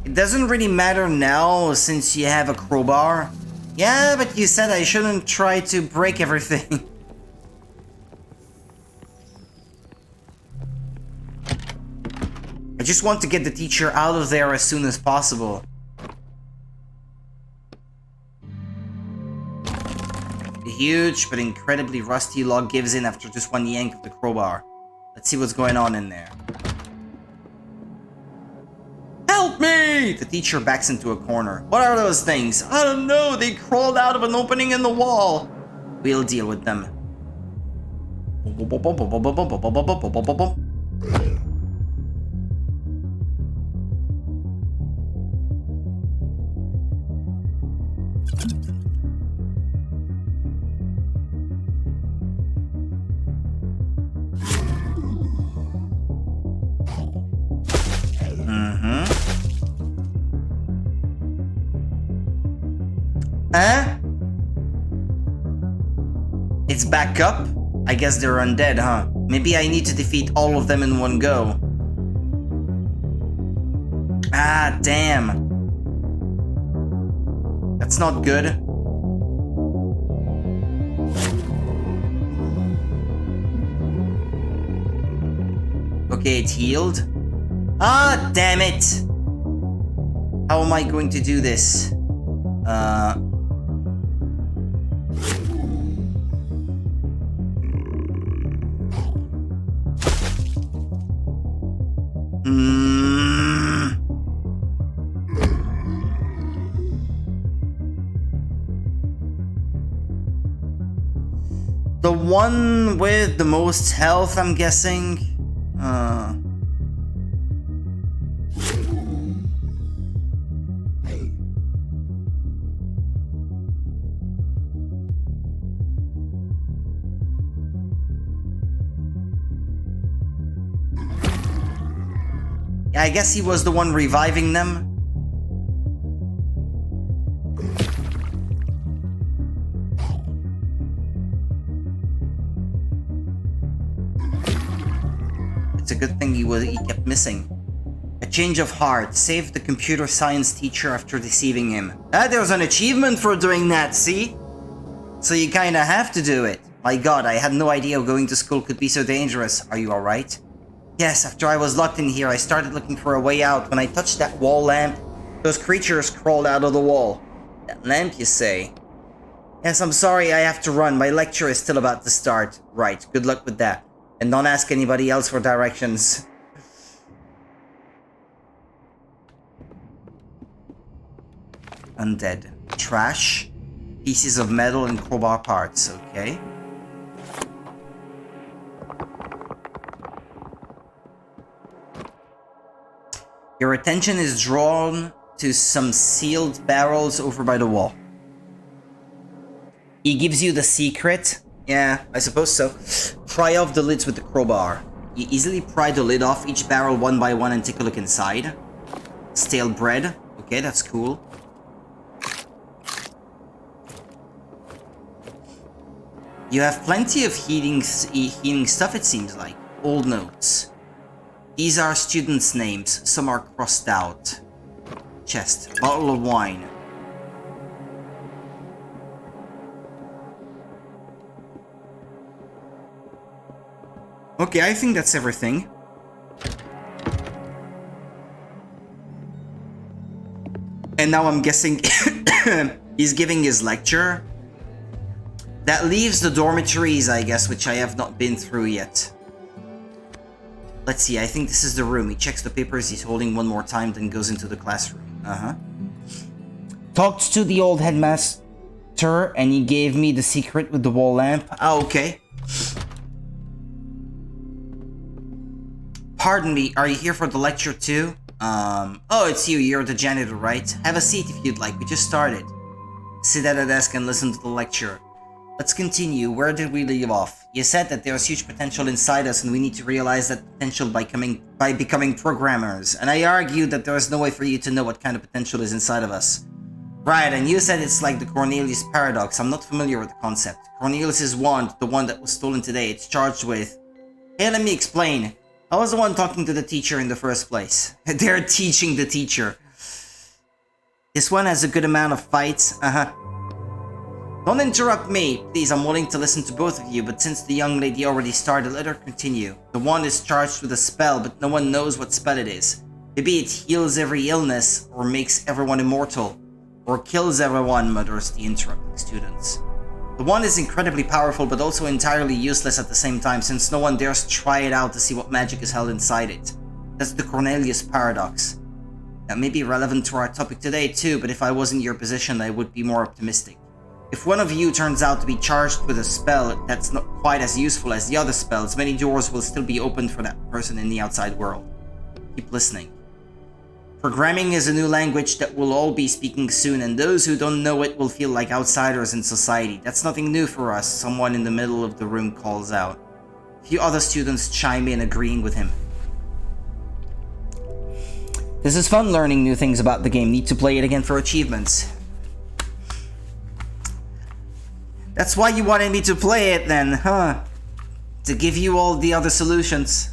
It doesn't really matter now since you have a crowbar. Yeah, but you said I shouldn't try to break everything. I just want to get the teacher out of there as soon as possible. The huge but incredibly rusty lock gives in after just one yank of the crowbar. Let's see what's going on in there. Help me! The teacher backs into a corner. What are those things? I don't know. They crawled out of an opening in the wall. We'll deal with them. Huh? It's back up? I guess they're undead, huh? Maybe I need to defeat all of them in one go. Ah, damn. That's not good. Okay, it healed. Ah, damn it! How am I going to do this? The one with the most health, I'm guessing. Yeah, I guess he was the one reviving them. It's a good thing he kept missing. A change of heart. Saved the computer science teacher after deceiving him. Ah, there's an achievement for doing that, see? So you kinda have to do it. My god, I had no idea going to school could be so dangerous. Are you alright? Yes, after I was locked in here, I started looking for a way out. When I touched that wall lamp, those creatures crawled out of the wall. That lamp, you say? Yes, I'm sorry, I have to run. My lecture is still about to start. Right, good luck with that. And don't ask anybody else for directions. Undead. Trash. Pieces of metal and crowbar parts, okay. Your attention is drawn to some sealed barrels over by the wall. He gives you the secret. Yeah, I suppose so. Pry off the lids with the crowbar. You easily pry the lid off each barrel one by one and take a look inside. Stale bread. Okay, that's cool. You have plenty of healing stuff, it seems like. Old notes. These are students' names. Some are crossed out. Chest. Bottle of wine. Okay, I think that's everything. And now I'm guessing he's giving his lecture. That leaves the dormitories, I guess, which I have not been through yet. Let's see, I think this is the room. He checks the papers he's holding one more time, then goes into the classroom. Talked to the old headmaster, and he gave me the secret with the wall lamp. Oh, okay. Pardon me, are you here for the lecture too? Oh, it's you. You're the janitor, right? Have a seat if you'd like. We just started. Sit at a desk and listen to the lecture. Let's continue. Where did we leave off? You said that there's huge potential inside us and we need to realize that potential by becoming programmers. And I argued that there is no way for you to know what kind of potential is inside of us. Right, and you said it's like the Cornelius paradox. I'm not familiar with the concept. Cornelius's wand, the one that was stolen today, it's charged with... Hey, let me explain. I was the one talking to the teacher in the first place. They're teaching the teacher. This one has a good amount of fights. Don't interrupt me, please. I'm willing to listen to both of you, but since the young lady already started, let her continue. The wand is charged with a spell, but no one knows what spell it is. Maybe it heals every illness, or makes everyone immortal, or kills everyone, mutters the interrupting students. The wand is incredibly powerful, but also entirely useless at the same time, since no one dares try it out to see what magic is held inside it. That's the Cornelius paradox. That may be relevant to our topic today too, but if I was in your position, I would be more optimistic. If one of you turns out to be charged with a spell that's not quite as useful as the other spells, many doors will still be opened for that person in the outside world. Keep listening. Programming is a new language that we'll all be speaking soon, and those who don't know it will feel like outsiders in society. That's nothing new for us, someone in the middle of the room calls out. A few other students chime in, agreeing with him. This is fun learning new things about the game. Need to play it again for achievements. That's why you wanted me to play it then, huh? to give you all the other solutions.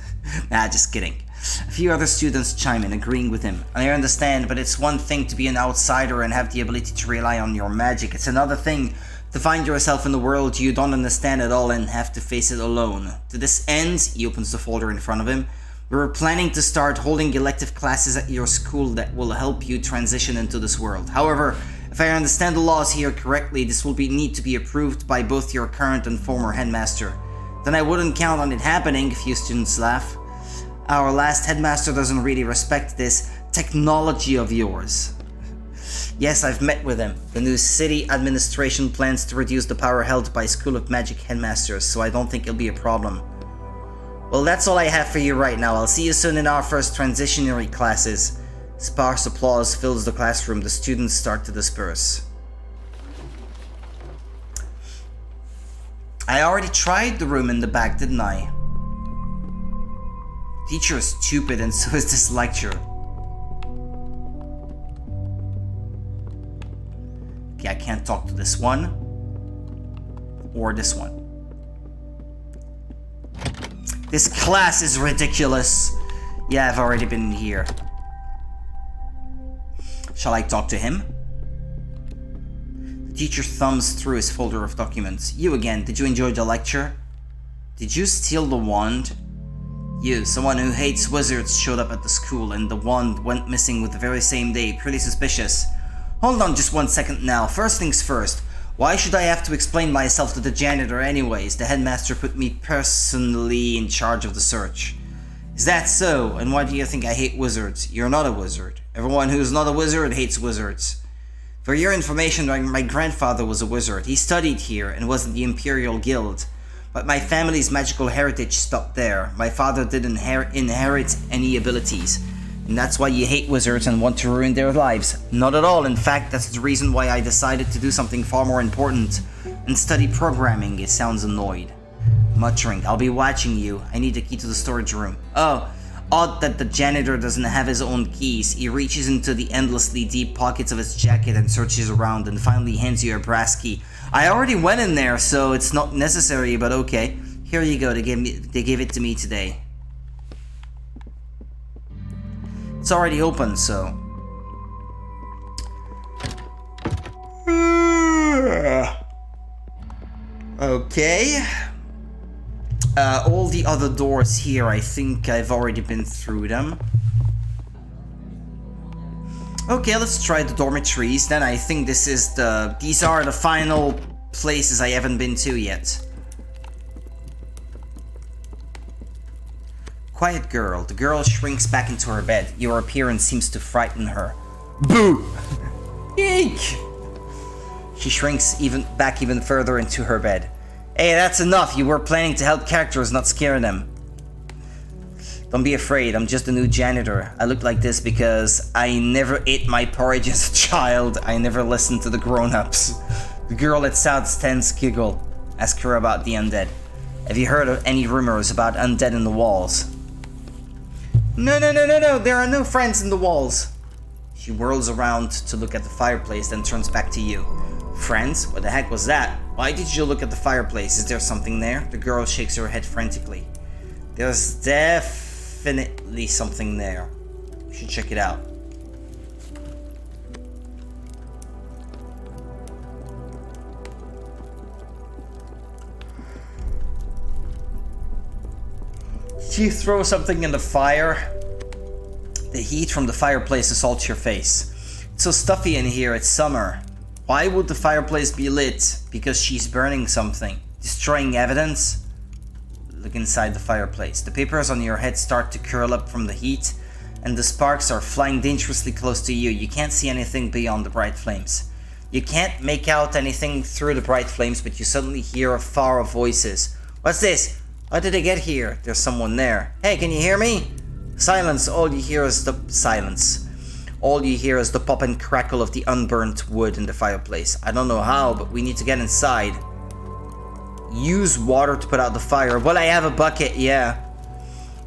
Nah, just kidding. A few other students chime in, agreeing with him. I understand, but it's one thing to be an outsider and have the ability to rely on your magic. It's another thing to find yourself in the world you don't understand at all and have to face it alone. To this end, he opens the folder in front of him, we were planning to start holding elective classes at your school that will help you transition into this world. However, if I understand the laws here correctly, this will need to be approved by both your current and former headmaster. Then I wouldn't count on it happening, a few students laugh. Our last headmaster doesn't really respect this technology of yours. Yes, I've met with him. The new city administration plans to reduce the power held by School of Magic headmasters, so I don't think it'll be a problem. Well, that's all I have for you right now. I'll see you soon in our first transitionary classes. Sparse applause fills the classroom. The students start to disperse. I already tried the room in the back, didn't I? Teacher is stupid and so is this lecture. Okay, I can't talk to this one. Or this one. This class is ridiculous. Yeah, I've already been here. Shall I talk to him? The teacher thumbs through his folder of documents. You again, did you enjoy the lecture? Did you steal the wand? You, someone who hates wizards, showed up at the school and the wand went missing with the very same day. Pretty suspicious. Hold on just 1 second now. First things first. Why should I have to explain myself to the janitor anyways? The headmaster put me personally in charge of the search. Is that so? And why do you think I hate wizards? You're not a wizard. Everyone who's not a wizard hates wizards. For your information, my grandfather was a wizard. He studied here and was in the Imperial Guild. But my family's magical heritage stopped there. My father didn't inherit any abilities. And that's why you hate wizards and want to ruin their lives. Not at all. In fact, that's the reason why I decided to do something far more important and study programming. It sounds annoyed. Muttering, I'll be watching you. I need a key to the storage room. Oh, odd that the janitor doesn't have his own keys. He reaches into the endlessly deep pockets of his jacket and searches around and finally hands you a brass key. I already went in there, so it's not necessary, but okay. Here you go. They gave it to me today. It's already open, so... Okay. All the other doors here, I think I've already been through them. Okay, let's try the dormitories. Then I think these are the final places I haven't been to yet. Quiet girl. The girl shrinks back into her bed. Your appearance seems to frighten her. Boo! Eek! She shrinks back even further into her bed. Hey, that's enough. You were planning to help characters, not scare them. Don't be afraid. I'm just a new janitor. I look like this because I never ate my porridge as a child. I never listened to the grown-ups. The girl that sounds tense giggle. Ask her about the undead. Have you heard of any rumors about undead in the walls? No. There are no friends in the walls. She whirls around to look at the fireplace, then turns back to you. Friends? What the heck was that? Why did you look at the fireplace? Is there something there? The girl shakes her head frantically. There's definitely something there. You should check it out. She throws something in the fire. The heat from the fireplace assaults your face. It's so stuffy in here, it's summer. Why would the fireplace be lit? Because she's burning something. Destroying evidence? Look inside the fireplace. The papers on your head start to curl up from the heat, and the sparks are flying dangerously close to you. You can't see anything beyond the bright flames. You can't make out anything through the bright flames, but you suddenly hear far off voices. What's this? How did I get here? There's someone there. Hey, can you hear me? Silence. All you hear is the silence. All you hear is the pop and crackle of the unburnt wood in the fireplace. I don't know how, but we need to get inside. Use water to put out the fire. Well, I have a bucket, yeah.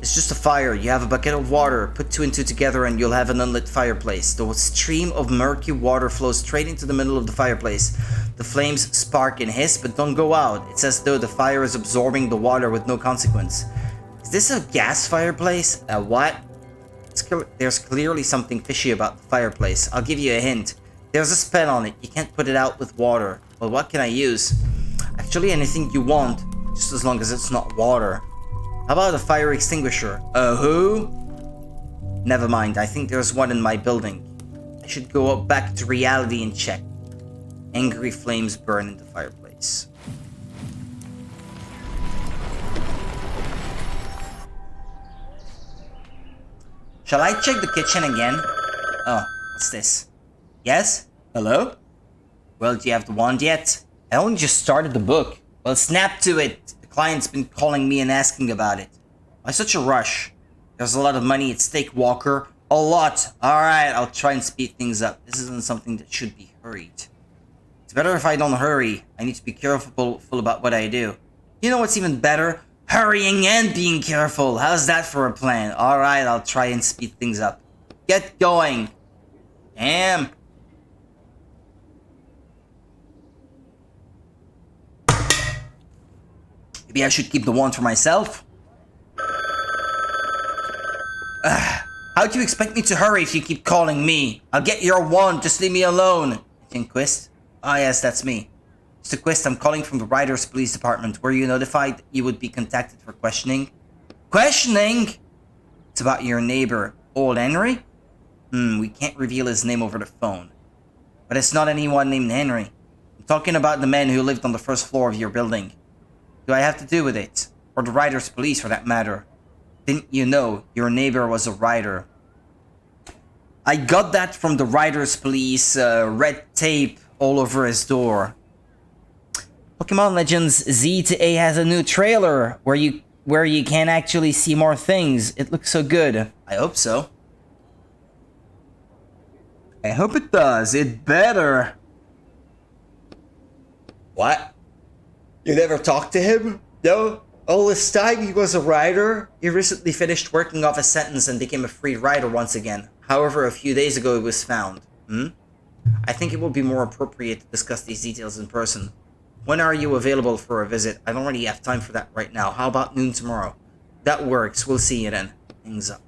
It's just a fire. You have a bucket of water. Put 2 and 2 together and you'll have an unlit fireplace. The stream of murky water flows straight into the middle of the fireplace. The flames spark and hiss, but don't go out. It's as though the fire is absorbing the water with no consequence. Is this a gas fireplace? A what? There's clearly something fishy about the fireplace. I'll give you a hint. There's a spell on it. You can't put it out with water. Well, what can I use? Actually, anything you want, just as long as it's not water. How about a fire extinguisher? Who? Never mind, I think there's one in my building. I should go up back to reality and check. Angry flames burn in the fireplace. Shall I check the kitchen again? Oh, what's this? Yes? Hello? Well, do you have the wand yet? I only just started the book. Well, snap to it. The client's been calling me and asking about it. Why such a rush? There's a lot of money at stake, Walker. A lot. Alright, I'll try and speed things up. This isn't something that should be hurried. It's better if I don't hurry. I need to be careful about what I do. You know what's even better? Hurrying and being careful. How's that for a plan? Alright, I'll try and speed things up. Get going. Damn. Maybe I should keep the wand for myself? How do you expect me to hurry if you keep calling me? I'll get your wand, just leave me alone. Quist? Ah, yes, that's me. Mr. Quist, I'm calling from the Riders Police Department. Were you notified that you would be contacted for questioning? Questioning? It's about your neighbor, old Henry? We can't reveal his name over the phone. But it's not anyone named Henry. I'm talking about the man who lived on the first floor of your building. Do I have to do with it? Or the Riders Police, for that matter? Didn't you know your neighbor was a rider? I got that from the Riders Police, red tape all over his door. Pokemon Legends Z-A has a new trailer where you can actually see more things. It looks so good. I hope so. I hope it does. It better. What? You never talked to him? No? All this time he was a rider? He recently finished working off a sentence and became a free rider once again. However, a few days ago he was found. I think it would be more appropriate to discuss these details in person. When are you available for a visit? I don't really have time for that right now. How about noon tomorrow? That works. We'll see you then. Hangs up.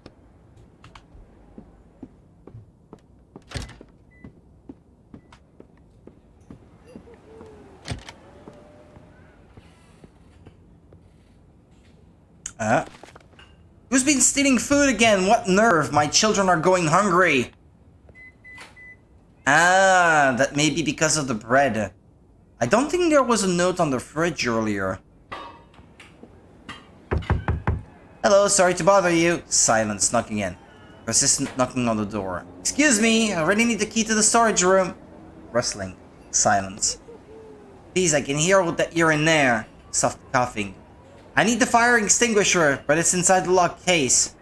Who's been stealing food again? What nerve? My children are going hungry. Ah, that may be because of the bread. I don't think there was a note on the fridge earlier. Hello, sorry to bother you. Silence, knocking in. Persistent knocking on the door. Excuse me, I really need the key to the storage room. Rustling. Silence. Please, I can hear that you're in there. Soft coughing. I need the fire extinguisher, but it's inside the locked case.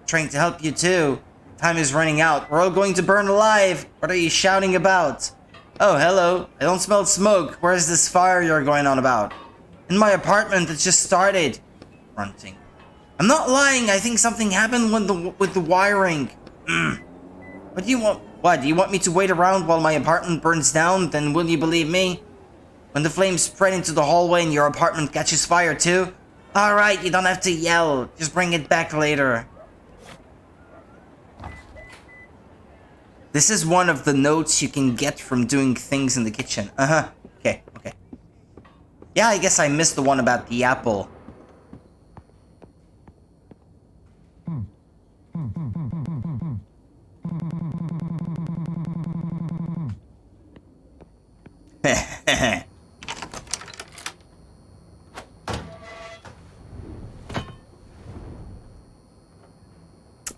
Trying to help you too. Time is running out. We're all going to burn alive. What are you shouting about? Oh, hello. I don't smell smoke. Where's this fire you're going on about? In my apartment. It just started. Grunting. I'm not lying. I think something happened with the wiring. What do you want? What? Do you want me to wait around while my apartment burns down? Then will you believe me? When the flames spread into the hallway and your apartment catches fire too? Alright, you don't have to yell. Just bring it back later. This is one of the notes you can get from doing things in the kitchen. Okay. Yeah, I guess I missed the one about the apple.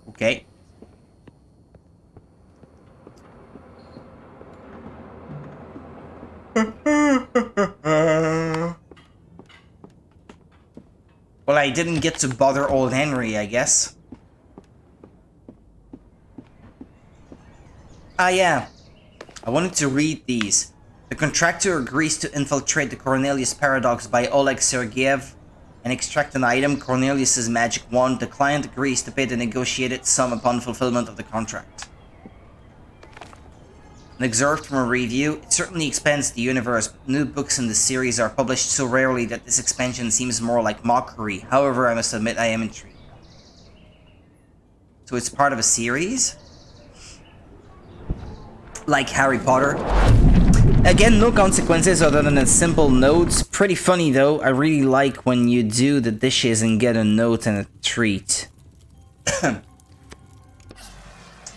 Okay. Well, I didn't get to bother old Henry, I guess. Ah, yeah. I wanted to read these. The contractor agrees to infiltrate the Cornelius Paradox by Oleg Sergeyev. and extract an item, Cornelius's magic wand. The client agrees to pay the negotiated sum upon fulfillment of the contract. An excerpt from a review. It certainly expands the universe, but new books in the series are published so rarely that this expansion seems more like mockery. However, I must admit I am intrigued. So it's part of a series? Like Harry Potter? Again, no consequences other than a simple note. Pretty funny though. I really like when you do the dishes and get a note and a treat.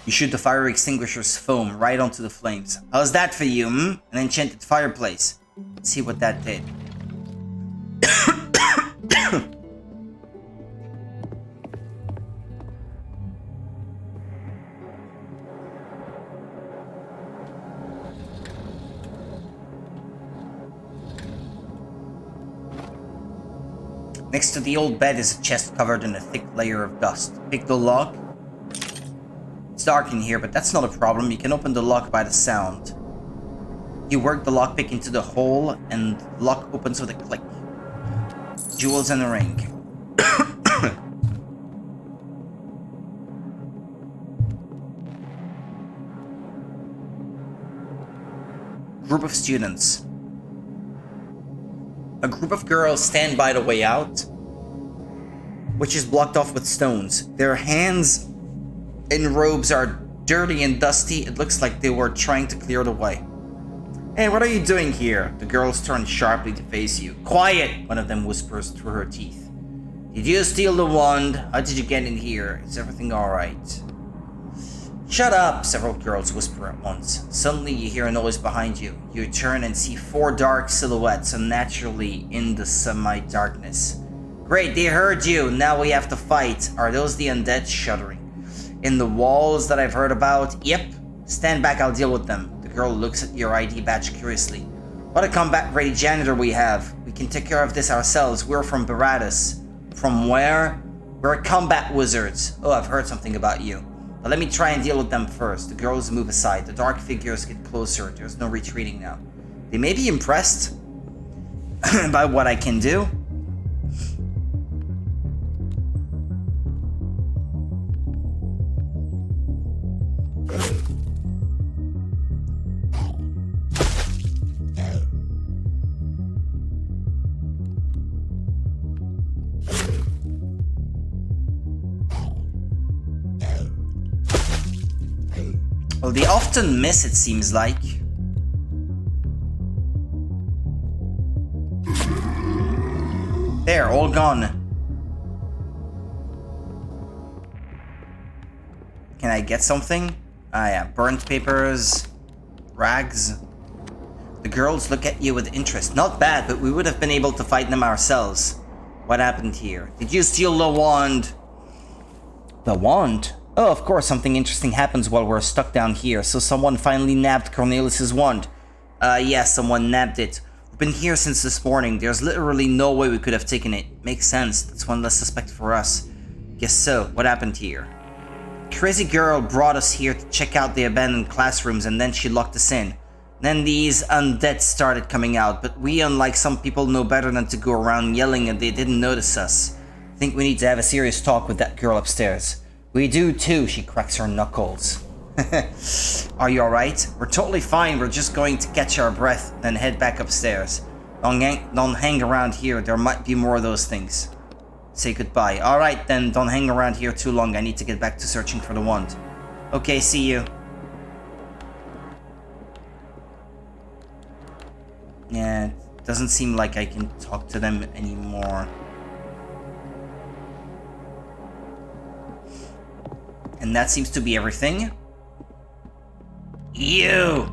You shoot the fire extinguisher's foam right onto the flames. How's that for you, An enchanted fireplace. Let's see what that did. Next to the old bed is a chest covered in a thick layer of dust. Pick the lock. It's dark in here, but that's not a problem. You can open the lock by the sound. You work the lockpick into the hole, and the lock opens with a click. Jewels and a ring. Group of students. A group of girls stand by the way out, which is blocked off with stones. Their hands in robes are dirty and dusty. It looks like they were trying to clear the way. Hey, what are you doing here? The girls turn sharply to face you. Quiet, one of them whispers through her teeth. Did you steal the wand? How did you get in here? Is everything alright? Shut up, several girls whisper at once. Suddenly you hear a noise behind you. You turn and see 4 dark silhouettes unnaturally in the semi-darkness. Great, they heard you. Now we have to fight. Are those the undead? Shuddering. In the walls that I've heard about? Yep. Stand back, I'll deal with them. The girl looks at your ID badge curiously. What a combat-ready janitor we have. We can take care of this ourselves. We're from Baratus. From where? We're combat wizards. Oh, I've heard something about you. But let me try and deal with them first. The girls move aside. The dark figures get closer. There's no retreating now. They may be impressed by what I can do. Well, they often miss, it seems like. There, all gone. Can I get something? Ah, yeah, burnt papers, rags. The girls look at you with interest. Not bad, but we would have been able to fight them ourselves. What happened here? Did you steal the wand? The wand? Oh, of course, something interesting happens while we're stuck down here. So someone finally nabbed Cornelius's wand. Yeah, someone nabbed it. We've been here since this morning. There's literally no way we could have taken it. Makes sense. That's one less suspect for us. Guess so. What happened here? Crazy girl brought us here to check out the abandoned classrooms, and then she locked us in. Then these undead started coming out, but we, unlike some people, know better than to go around yelling and they didn't notice us. I think we need to have a serious talk with that girl upstairs. We do too, she cracks her knuckles. Are you alright? We're totally fine, we're just going to catch our breath, then head back upstairs. Don't hang around here, there might be more of those things. Say goodbye. Alright then, don't hang around here too long, I need to get back to searching for the wand. Okay, see you. Yeah, it doesn't seem like I can talk to them anymore. And that seems to be everything. You!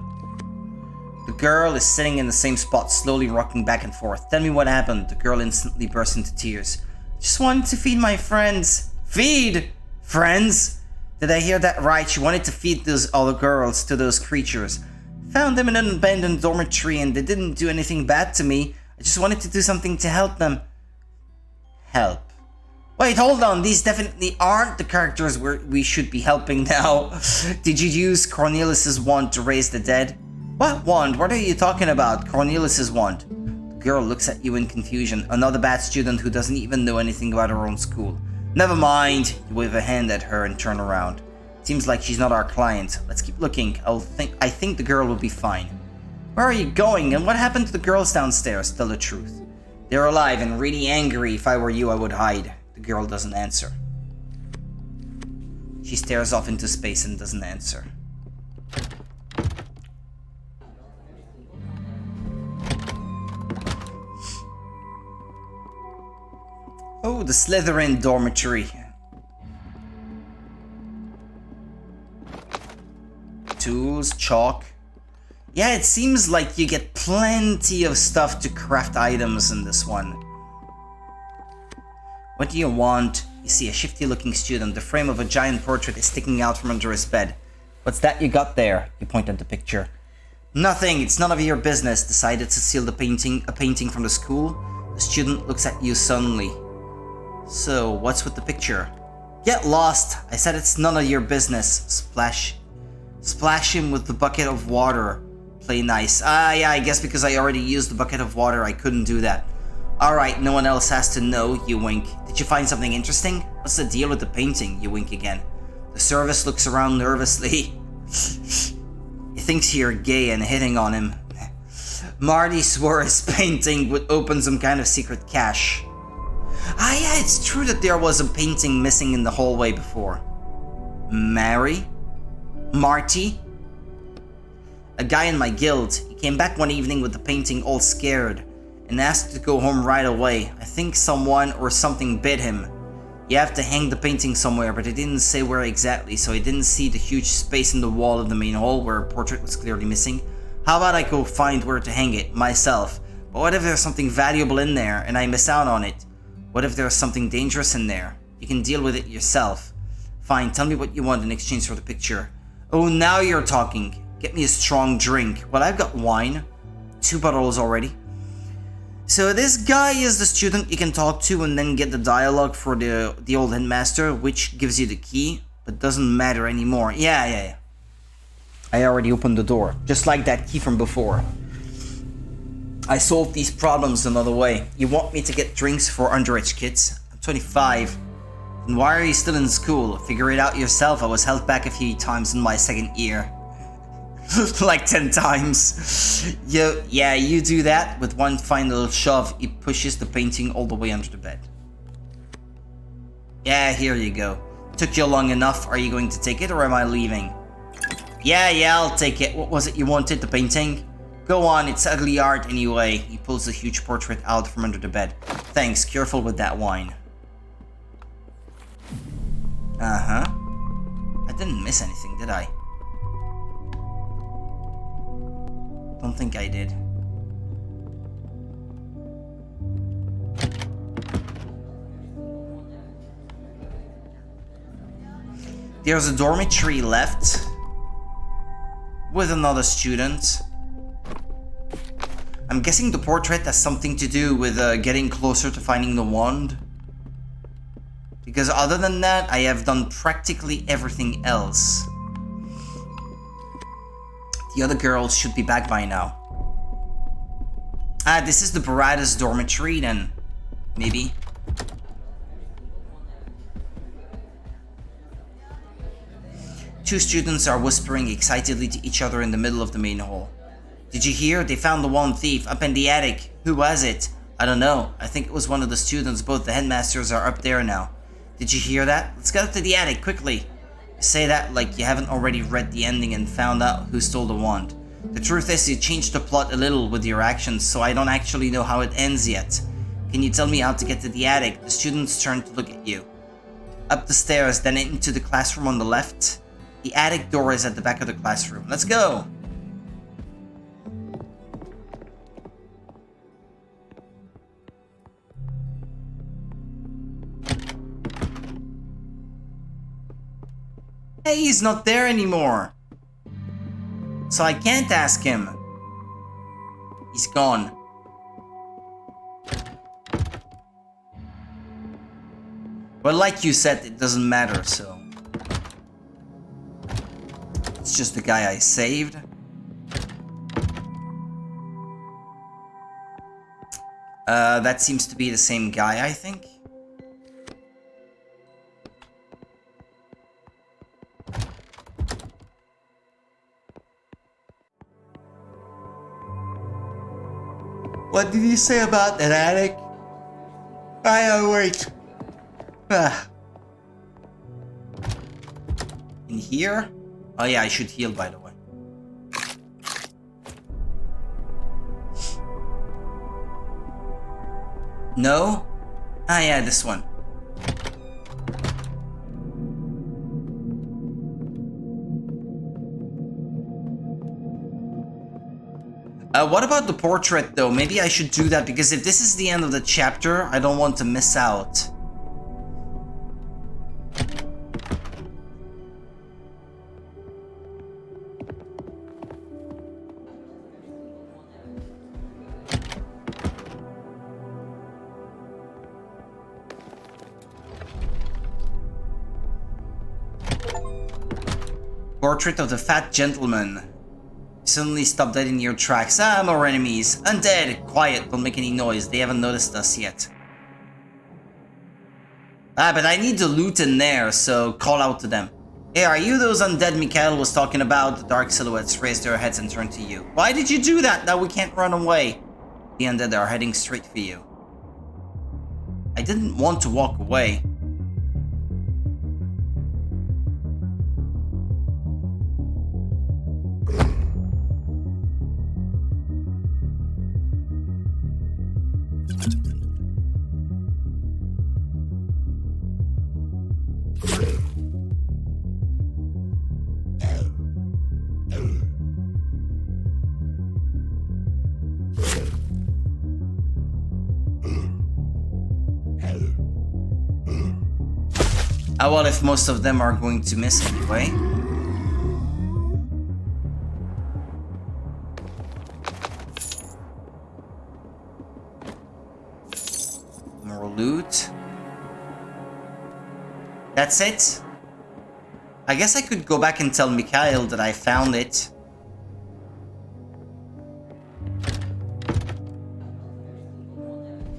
The girl is sitting in the same spot, slowly rocking back and forth. Tell me what happened. The girl instantly bursts into tears. Just wanted to feed my friends. Feed? Friends? Did I hear that right? She wanted to feed those other girls to those creatures. Found them in an abandoned dormitory and they didn't do anything bad to me. I just wanted to do something to help them. Help. Wait, hold on. These definitely aren't the characters we should be helping now. Did you use Cornelius's wand to raise the dead? What wand? What are you talking about? Cornelius's wand. The girl looks at you in confusion. Another bad student who doesn't even know anything about her own school. Never mind. You wave a hand at her and turn around. Seems like she's not our client. Let's keep looking. I think the girl will be fine. Where are you going? And what happened to the girls downstairs? Tell the truth. They're alive and really angry. If I were you, I would hide. The girl doesn't answer. She stares off into space and doesn't answer. Oh, the Slytherin dormitory. Tools, chalk. Yeah, it seems like you get plenty of stuff to craft items in this one. What do you want? You see a shifty looking student. The frame of a giant portrait is sticking out from under his bed. What's that you got there? You point at the picture. Nothing, it's none of your business. Decided to steal a painting from the school? The student looks at you suddenly. So, what's with the picture? Get lost! I said it's none of your business. Splash. Splash him with the bucket of water. Play nice. Ah, yeah, I guess because I already used the bucket of water, I couldn't do that. Alright, no one else has to know, you wink. Did you find something interesting? What's the deal with the painting? You wink again. The service looks around nervously. He thinks you're gay and hitting on him. Marty swore his painting would open some kind of secret cache. Ah yeah, it's true that there was a painting missing in the hallway before. Mary? Marty? A guy in my guild. He came back one evening with the painting all scared and asked to go home right away. I think someone or something bit him. You have to hang the painting somewhere, but it didn't say where exactly, so I didn't see the huge space in the wall of the main hall where a portrait was clearly missing. How about I go find where to hang it myself? But what if there's something valuable in there and I miss out on it? What if there's something dangerous in there? You can deal with it yourself. Fine, tell me what you want in exchange for the picture. Oh, now you're talking. Get me a strong drink. Well, I've got wine. 2 bottles already. So this guy is the student you can talk to and then get the dialogue for the old headmaster, which gives you the key, but doesn't matter anymore. Yeah. I already opened the door, just like that key from before. I solved these problems another way. You want me to get drinks for underage kids? I'm 25. Then why are you still in school? Figure it out yourself. I was held back a few times in my second year. Like 10 times. Yeah, you do that. With one final shove, he pushes the painting all the way under the bed. Yeah, here you go. Took you long enough. Are you going to take it or am I leaving? Yeah, I'll take it. What was it you wanted, the painting? Go on, it's ugly art anyway. He pulls the huge portrait out from under the bed. Thanks, careful with that wine. Uh-huh. I didn't miss anything, did I? Don't think I did. There's a dormitory left with another student. I'm guessing the portrait has something to do with getting closer to finding the wand. Because other than that, I have done practically everything else. The other girls should be back by now. Ah, this is the Baradas dormitory then. Maybe. Two students are whispering excitedly to each other in the middle of the main hall. Did you hear? They found the one thief up in the attic. Who was it? I don't know. I think it was one of the students. Both the headmasters are up there now. Did you hear that? Let's get up to the attic, quickly. You say that like you haven't already read the ending and found out who stole the wand. The truth is you changed the plot a little with your actions, so I don't actually know how it ends yet. Can you tell me how to get to the attic? The students turn to look at you. Up the stairs, then into the classroom on the left. The attic door is at the back of the classroom. Let's go! Hey, he's not there anymore. So I can't ask him. He's gone. Well, like you said, it doesn't matter, so... It's just the guy I saved. That seems to be the same guy, I think. What did he say about that attic? Wait. In here? Oh yeah, I should heal, by the way. No? Ah yeah, this one. What about the portrait though? Maybe I should do that because if this is the end of the chapter, I don't want to miss out. Portrait of the fat gentleman. Suddenly stop dead in your tracks. Ah, more enemies. Undead. Quiet, don't make any noise. They haven't noticed us yet. Ah, but I need the loot in there, so call out to them. Hey, are you those undead Mikhail was talking about? The dark silhouettes raise their heads and turn to you. Why did you do that? Now we can't run away. The undead are heading straight for you. I didn't want to walk away. What if most of them are going to miss anyway? More loot. That's it? I guess I could go back and tell Mikhail that I found it.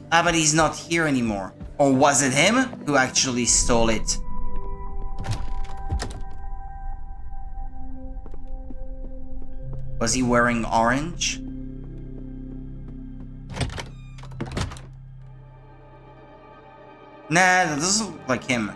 Ah, but he's not here anymore. Or was it him who actually stole it? Was he wearing orange? Nah, that doesn't look like him.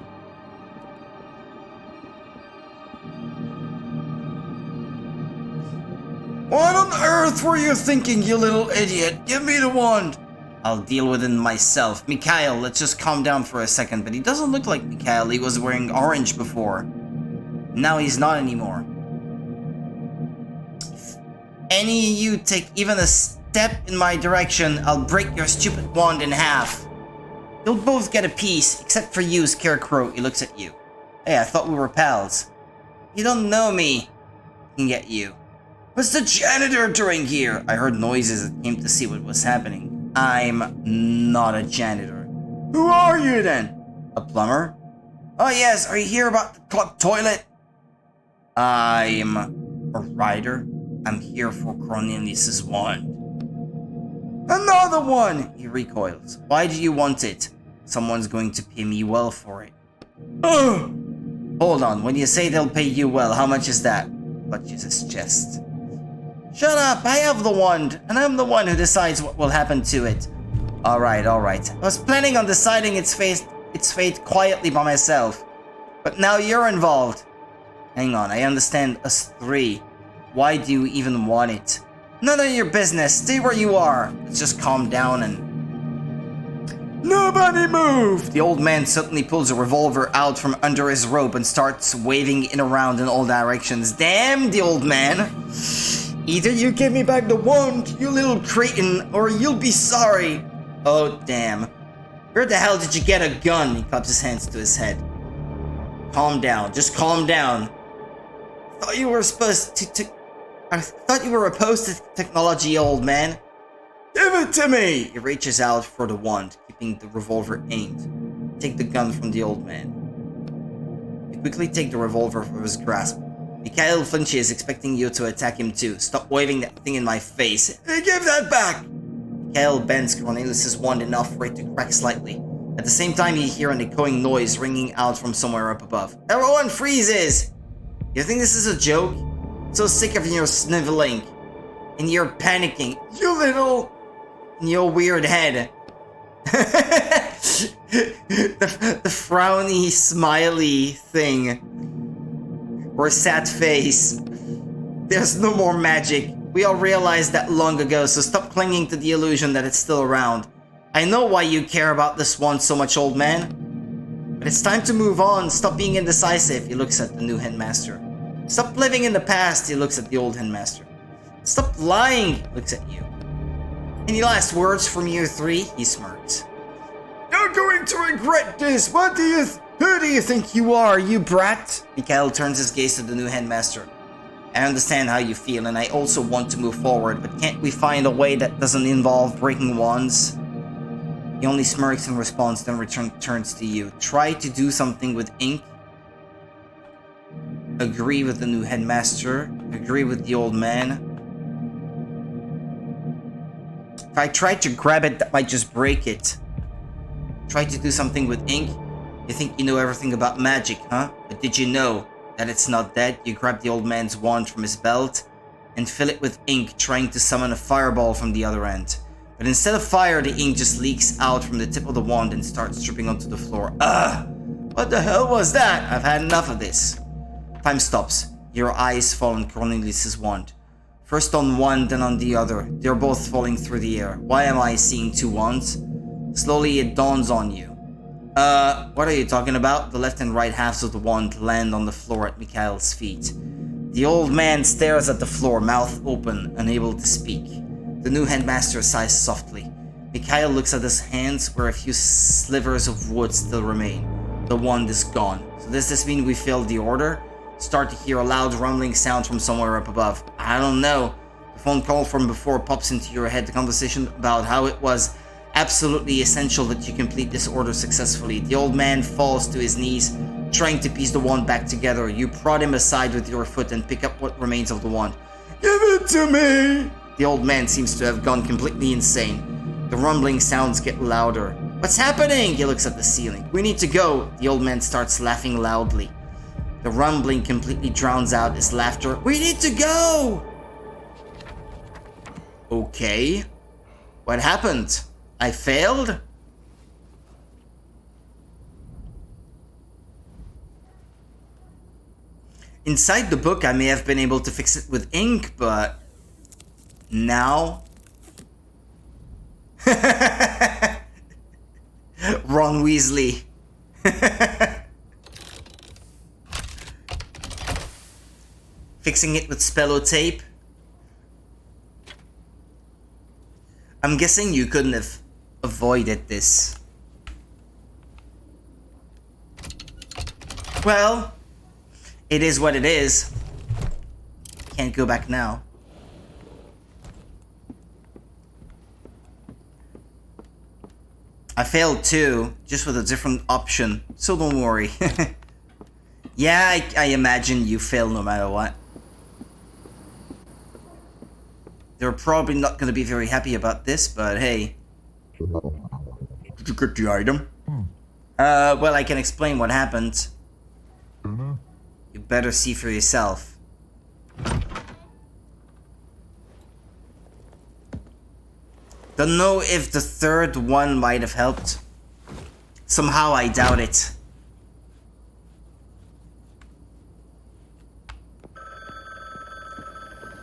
What on earth were you thinking, you little idiot? Give me the wand! I'll deal with it myself. Mikhail, let's just calm down for a second, but he doesn't look like Mikhail. He was wearing orange before. Now he's not anymore. Any of you take even a step in my direction, I'll break your stupid wand in half. You'll both get a piece, except for you, Scarecrow. He looks at you. Hey, I thought we were pals. You don't know me. I can get you. What's the janitor doing here? I heard noises and came to see what was happening. I'm not a janitor. Who are you then? A plumber? Oh yes, are you here about the clogged toilet? I'm a rider. I'm here for Cornelius's wand. Another one! He recoils. Why do you want it? Someone's going to pay me well for it. Ugh! Hold on, when you say they'll pay you well, how much is that? Clutches his chest. Shut up, I have the wand, and I'm the one who decides what will happen to it. Alright. I was planning on deciding its fate quietly by myself. But now you're involved. Hang on, I understand us three. Why do you even want it? None of your business. Stay where you are. Let's just calm down and... Nobody move! The old man suddenly pulls a revolver out from under his robe and starts waving it around in all directions. Damn the old man! Either you give me back the wand, you little cretin, or you'll be sorry. Oh, damn. Where the hell did you get a gun? He claps his hands to his head. Calm down. Just calm down. I thought you were I thought you were opposed to technology, old man. Give it to me! He reaches out for the wand, keeping the revolver aimed. Take the gun from the old man. You quickly take the revolver from his grasp. Mikhail flinches, expecting you to attack him too. Stop waving that thing in my face. Hey, give that back! Mikhail bends Cornelius' wand enough for it to crack slightly. At the same time, you hear an echoing noise ringing out from somewhere up above. Everyone freezes! You think this is a joke? So sick of your sniveling. And you're panicking. You little... In your weird head. the frowny, smiley thing. Or sad face. There's no more magic. We all realized that long ago, so stop clinging to the illusion that it's still around. I know why you care about this one so much, old man. But it's time to move on. Stop being indecisive. He looks at the new headmaster. Stop living in the past. He looks at the old headmaster. Stop lying. He looks at you. Any last words from you three? He smirks. You're going to regret this. Who do you think you are, you brat? Mikhail turns his gaze to the new headmaster. I understand how you feel, and I also want to move forward, but can't we find a way that doesn't involve breaking wands? He only smirks in response, then turns to you. Try to do something with ink. Agree with the new headmaster. Agree with the old man. If I try to grab it, that might just break it. Try to do something with ink. You think you know everything about magic, huh? But did you know that it's not dead? You grab the old man's wand from his belt and fill it with ink, trying to summon a fireball from the other end. But instead of fire, the ink just leaks out from the tip of the wand and starts dripping onto the floor. Ugh! What the hell was that? I've had enough of this. Time stops. Your eyes fall on Cornelius' wand. First on one, then on the other. They're both falling through the air. Why am I seeing two wands? Slowly it dawns on you. What are you talking about? The left and right halves of the wand land on the floor at Mikhail's feet. The old man stares at the floor, mouth open, unable to speak. The new headmaster sighs softly. Mikhail looks at his hands where a few slivers of wood still remain. The wand is gone. So does this mean we failed the order? Start to hear a loud rumbling sound from somewhere up above. I don't know. The phone call from before pops into your head. The conversation about how it was absolutely essential that you complete this order successfully. The old man falls to his knees, trying to piece the wand back together. You prod him aside with your foot and pick up what remains of the wand. Give it to me! The old man seems to have gone completely insane. The rumbling sounds get louder. What's happening? He looks at the ceiling. We need to go. The old man starts laughing loudly. The rumbling completely drowns out his laughter. We need to go! Okay. What happened? I failed? Inside the book, I may have been able to fix it with ink, but... now? Ron Weasley. Fixing it with spello tape? I'm guessing you couldn't have avoided this. Well, it is what it is. Can't go back now. I failed too, just with a different option, so don't worry. Yeah, I imagine you fail no matter what. They're probably not going to be very happy about this, but hey. Did you get the item? Well, I can explain what happened. You better see for yourself. Don't know if the third one might have helped. Somehow I doubt it.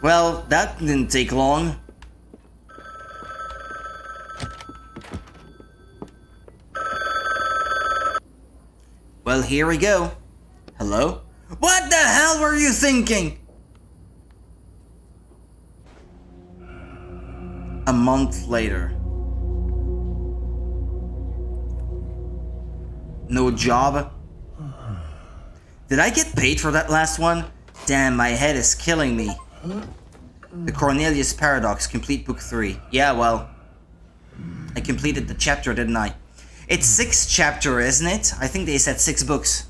Well, that didn't take long. Well, here we go. Hello? What the hell were you thinking? A month later. No job? Did I get paid for that last one? Damn, my head is killing me. The Cornelius Paradox, complete book 3. Yeah, well, I completed the chapter, didn't I? It's 6 chapter, isn't it? I think they said 6 books.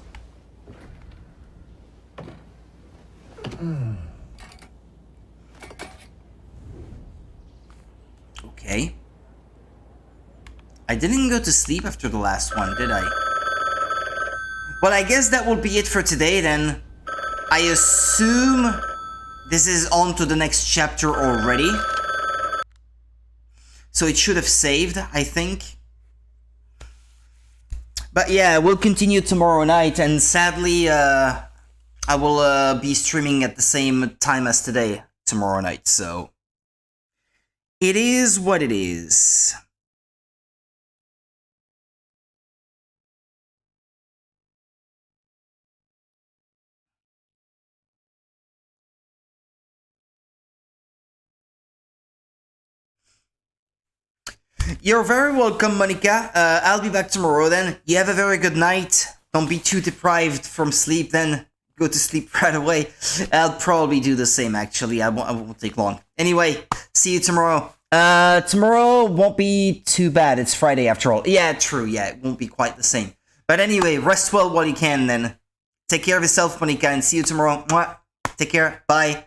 Okay. I didn't go to sleep after the last one, did I? Well, I guess that will be it for today then. I assume this is on to the next chapter already. So it should have saved, I think. But yeah, we'll continue tomorrow night, and sadly, I will be streaming at the same time as today, tomorrow night, so... It is what it is. You're very welcome, Monica. I'll be back tomorrow then. You have a very good night. Don't be too deprived from sleep then. Go to sleep right away. I'll probably do the same, actually. I won't take long. Anyway, see you tomorrow. Tomorrow won't be too bad. It's Friday after all. Yeah, true. Yeah, it won't be quite the same. But anyway, rest well while you can then. Take care of yourself, Monica, and see you tomorrow. Mwah. Take care. Bye.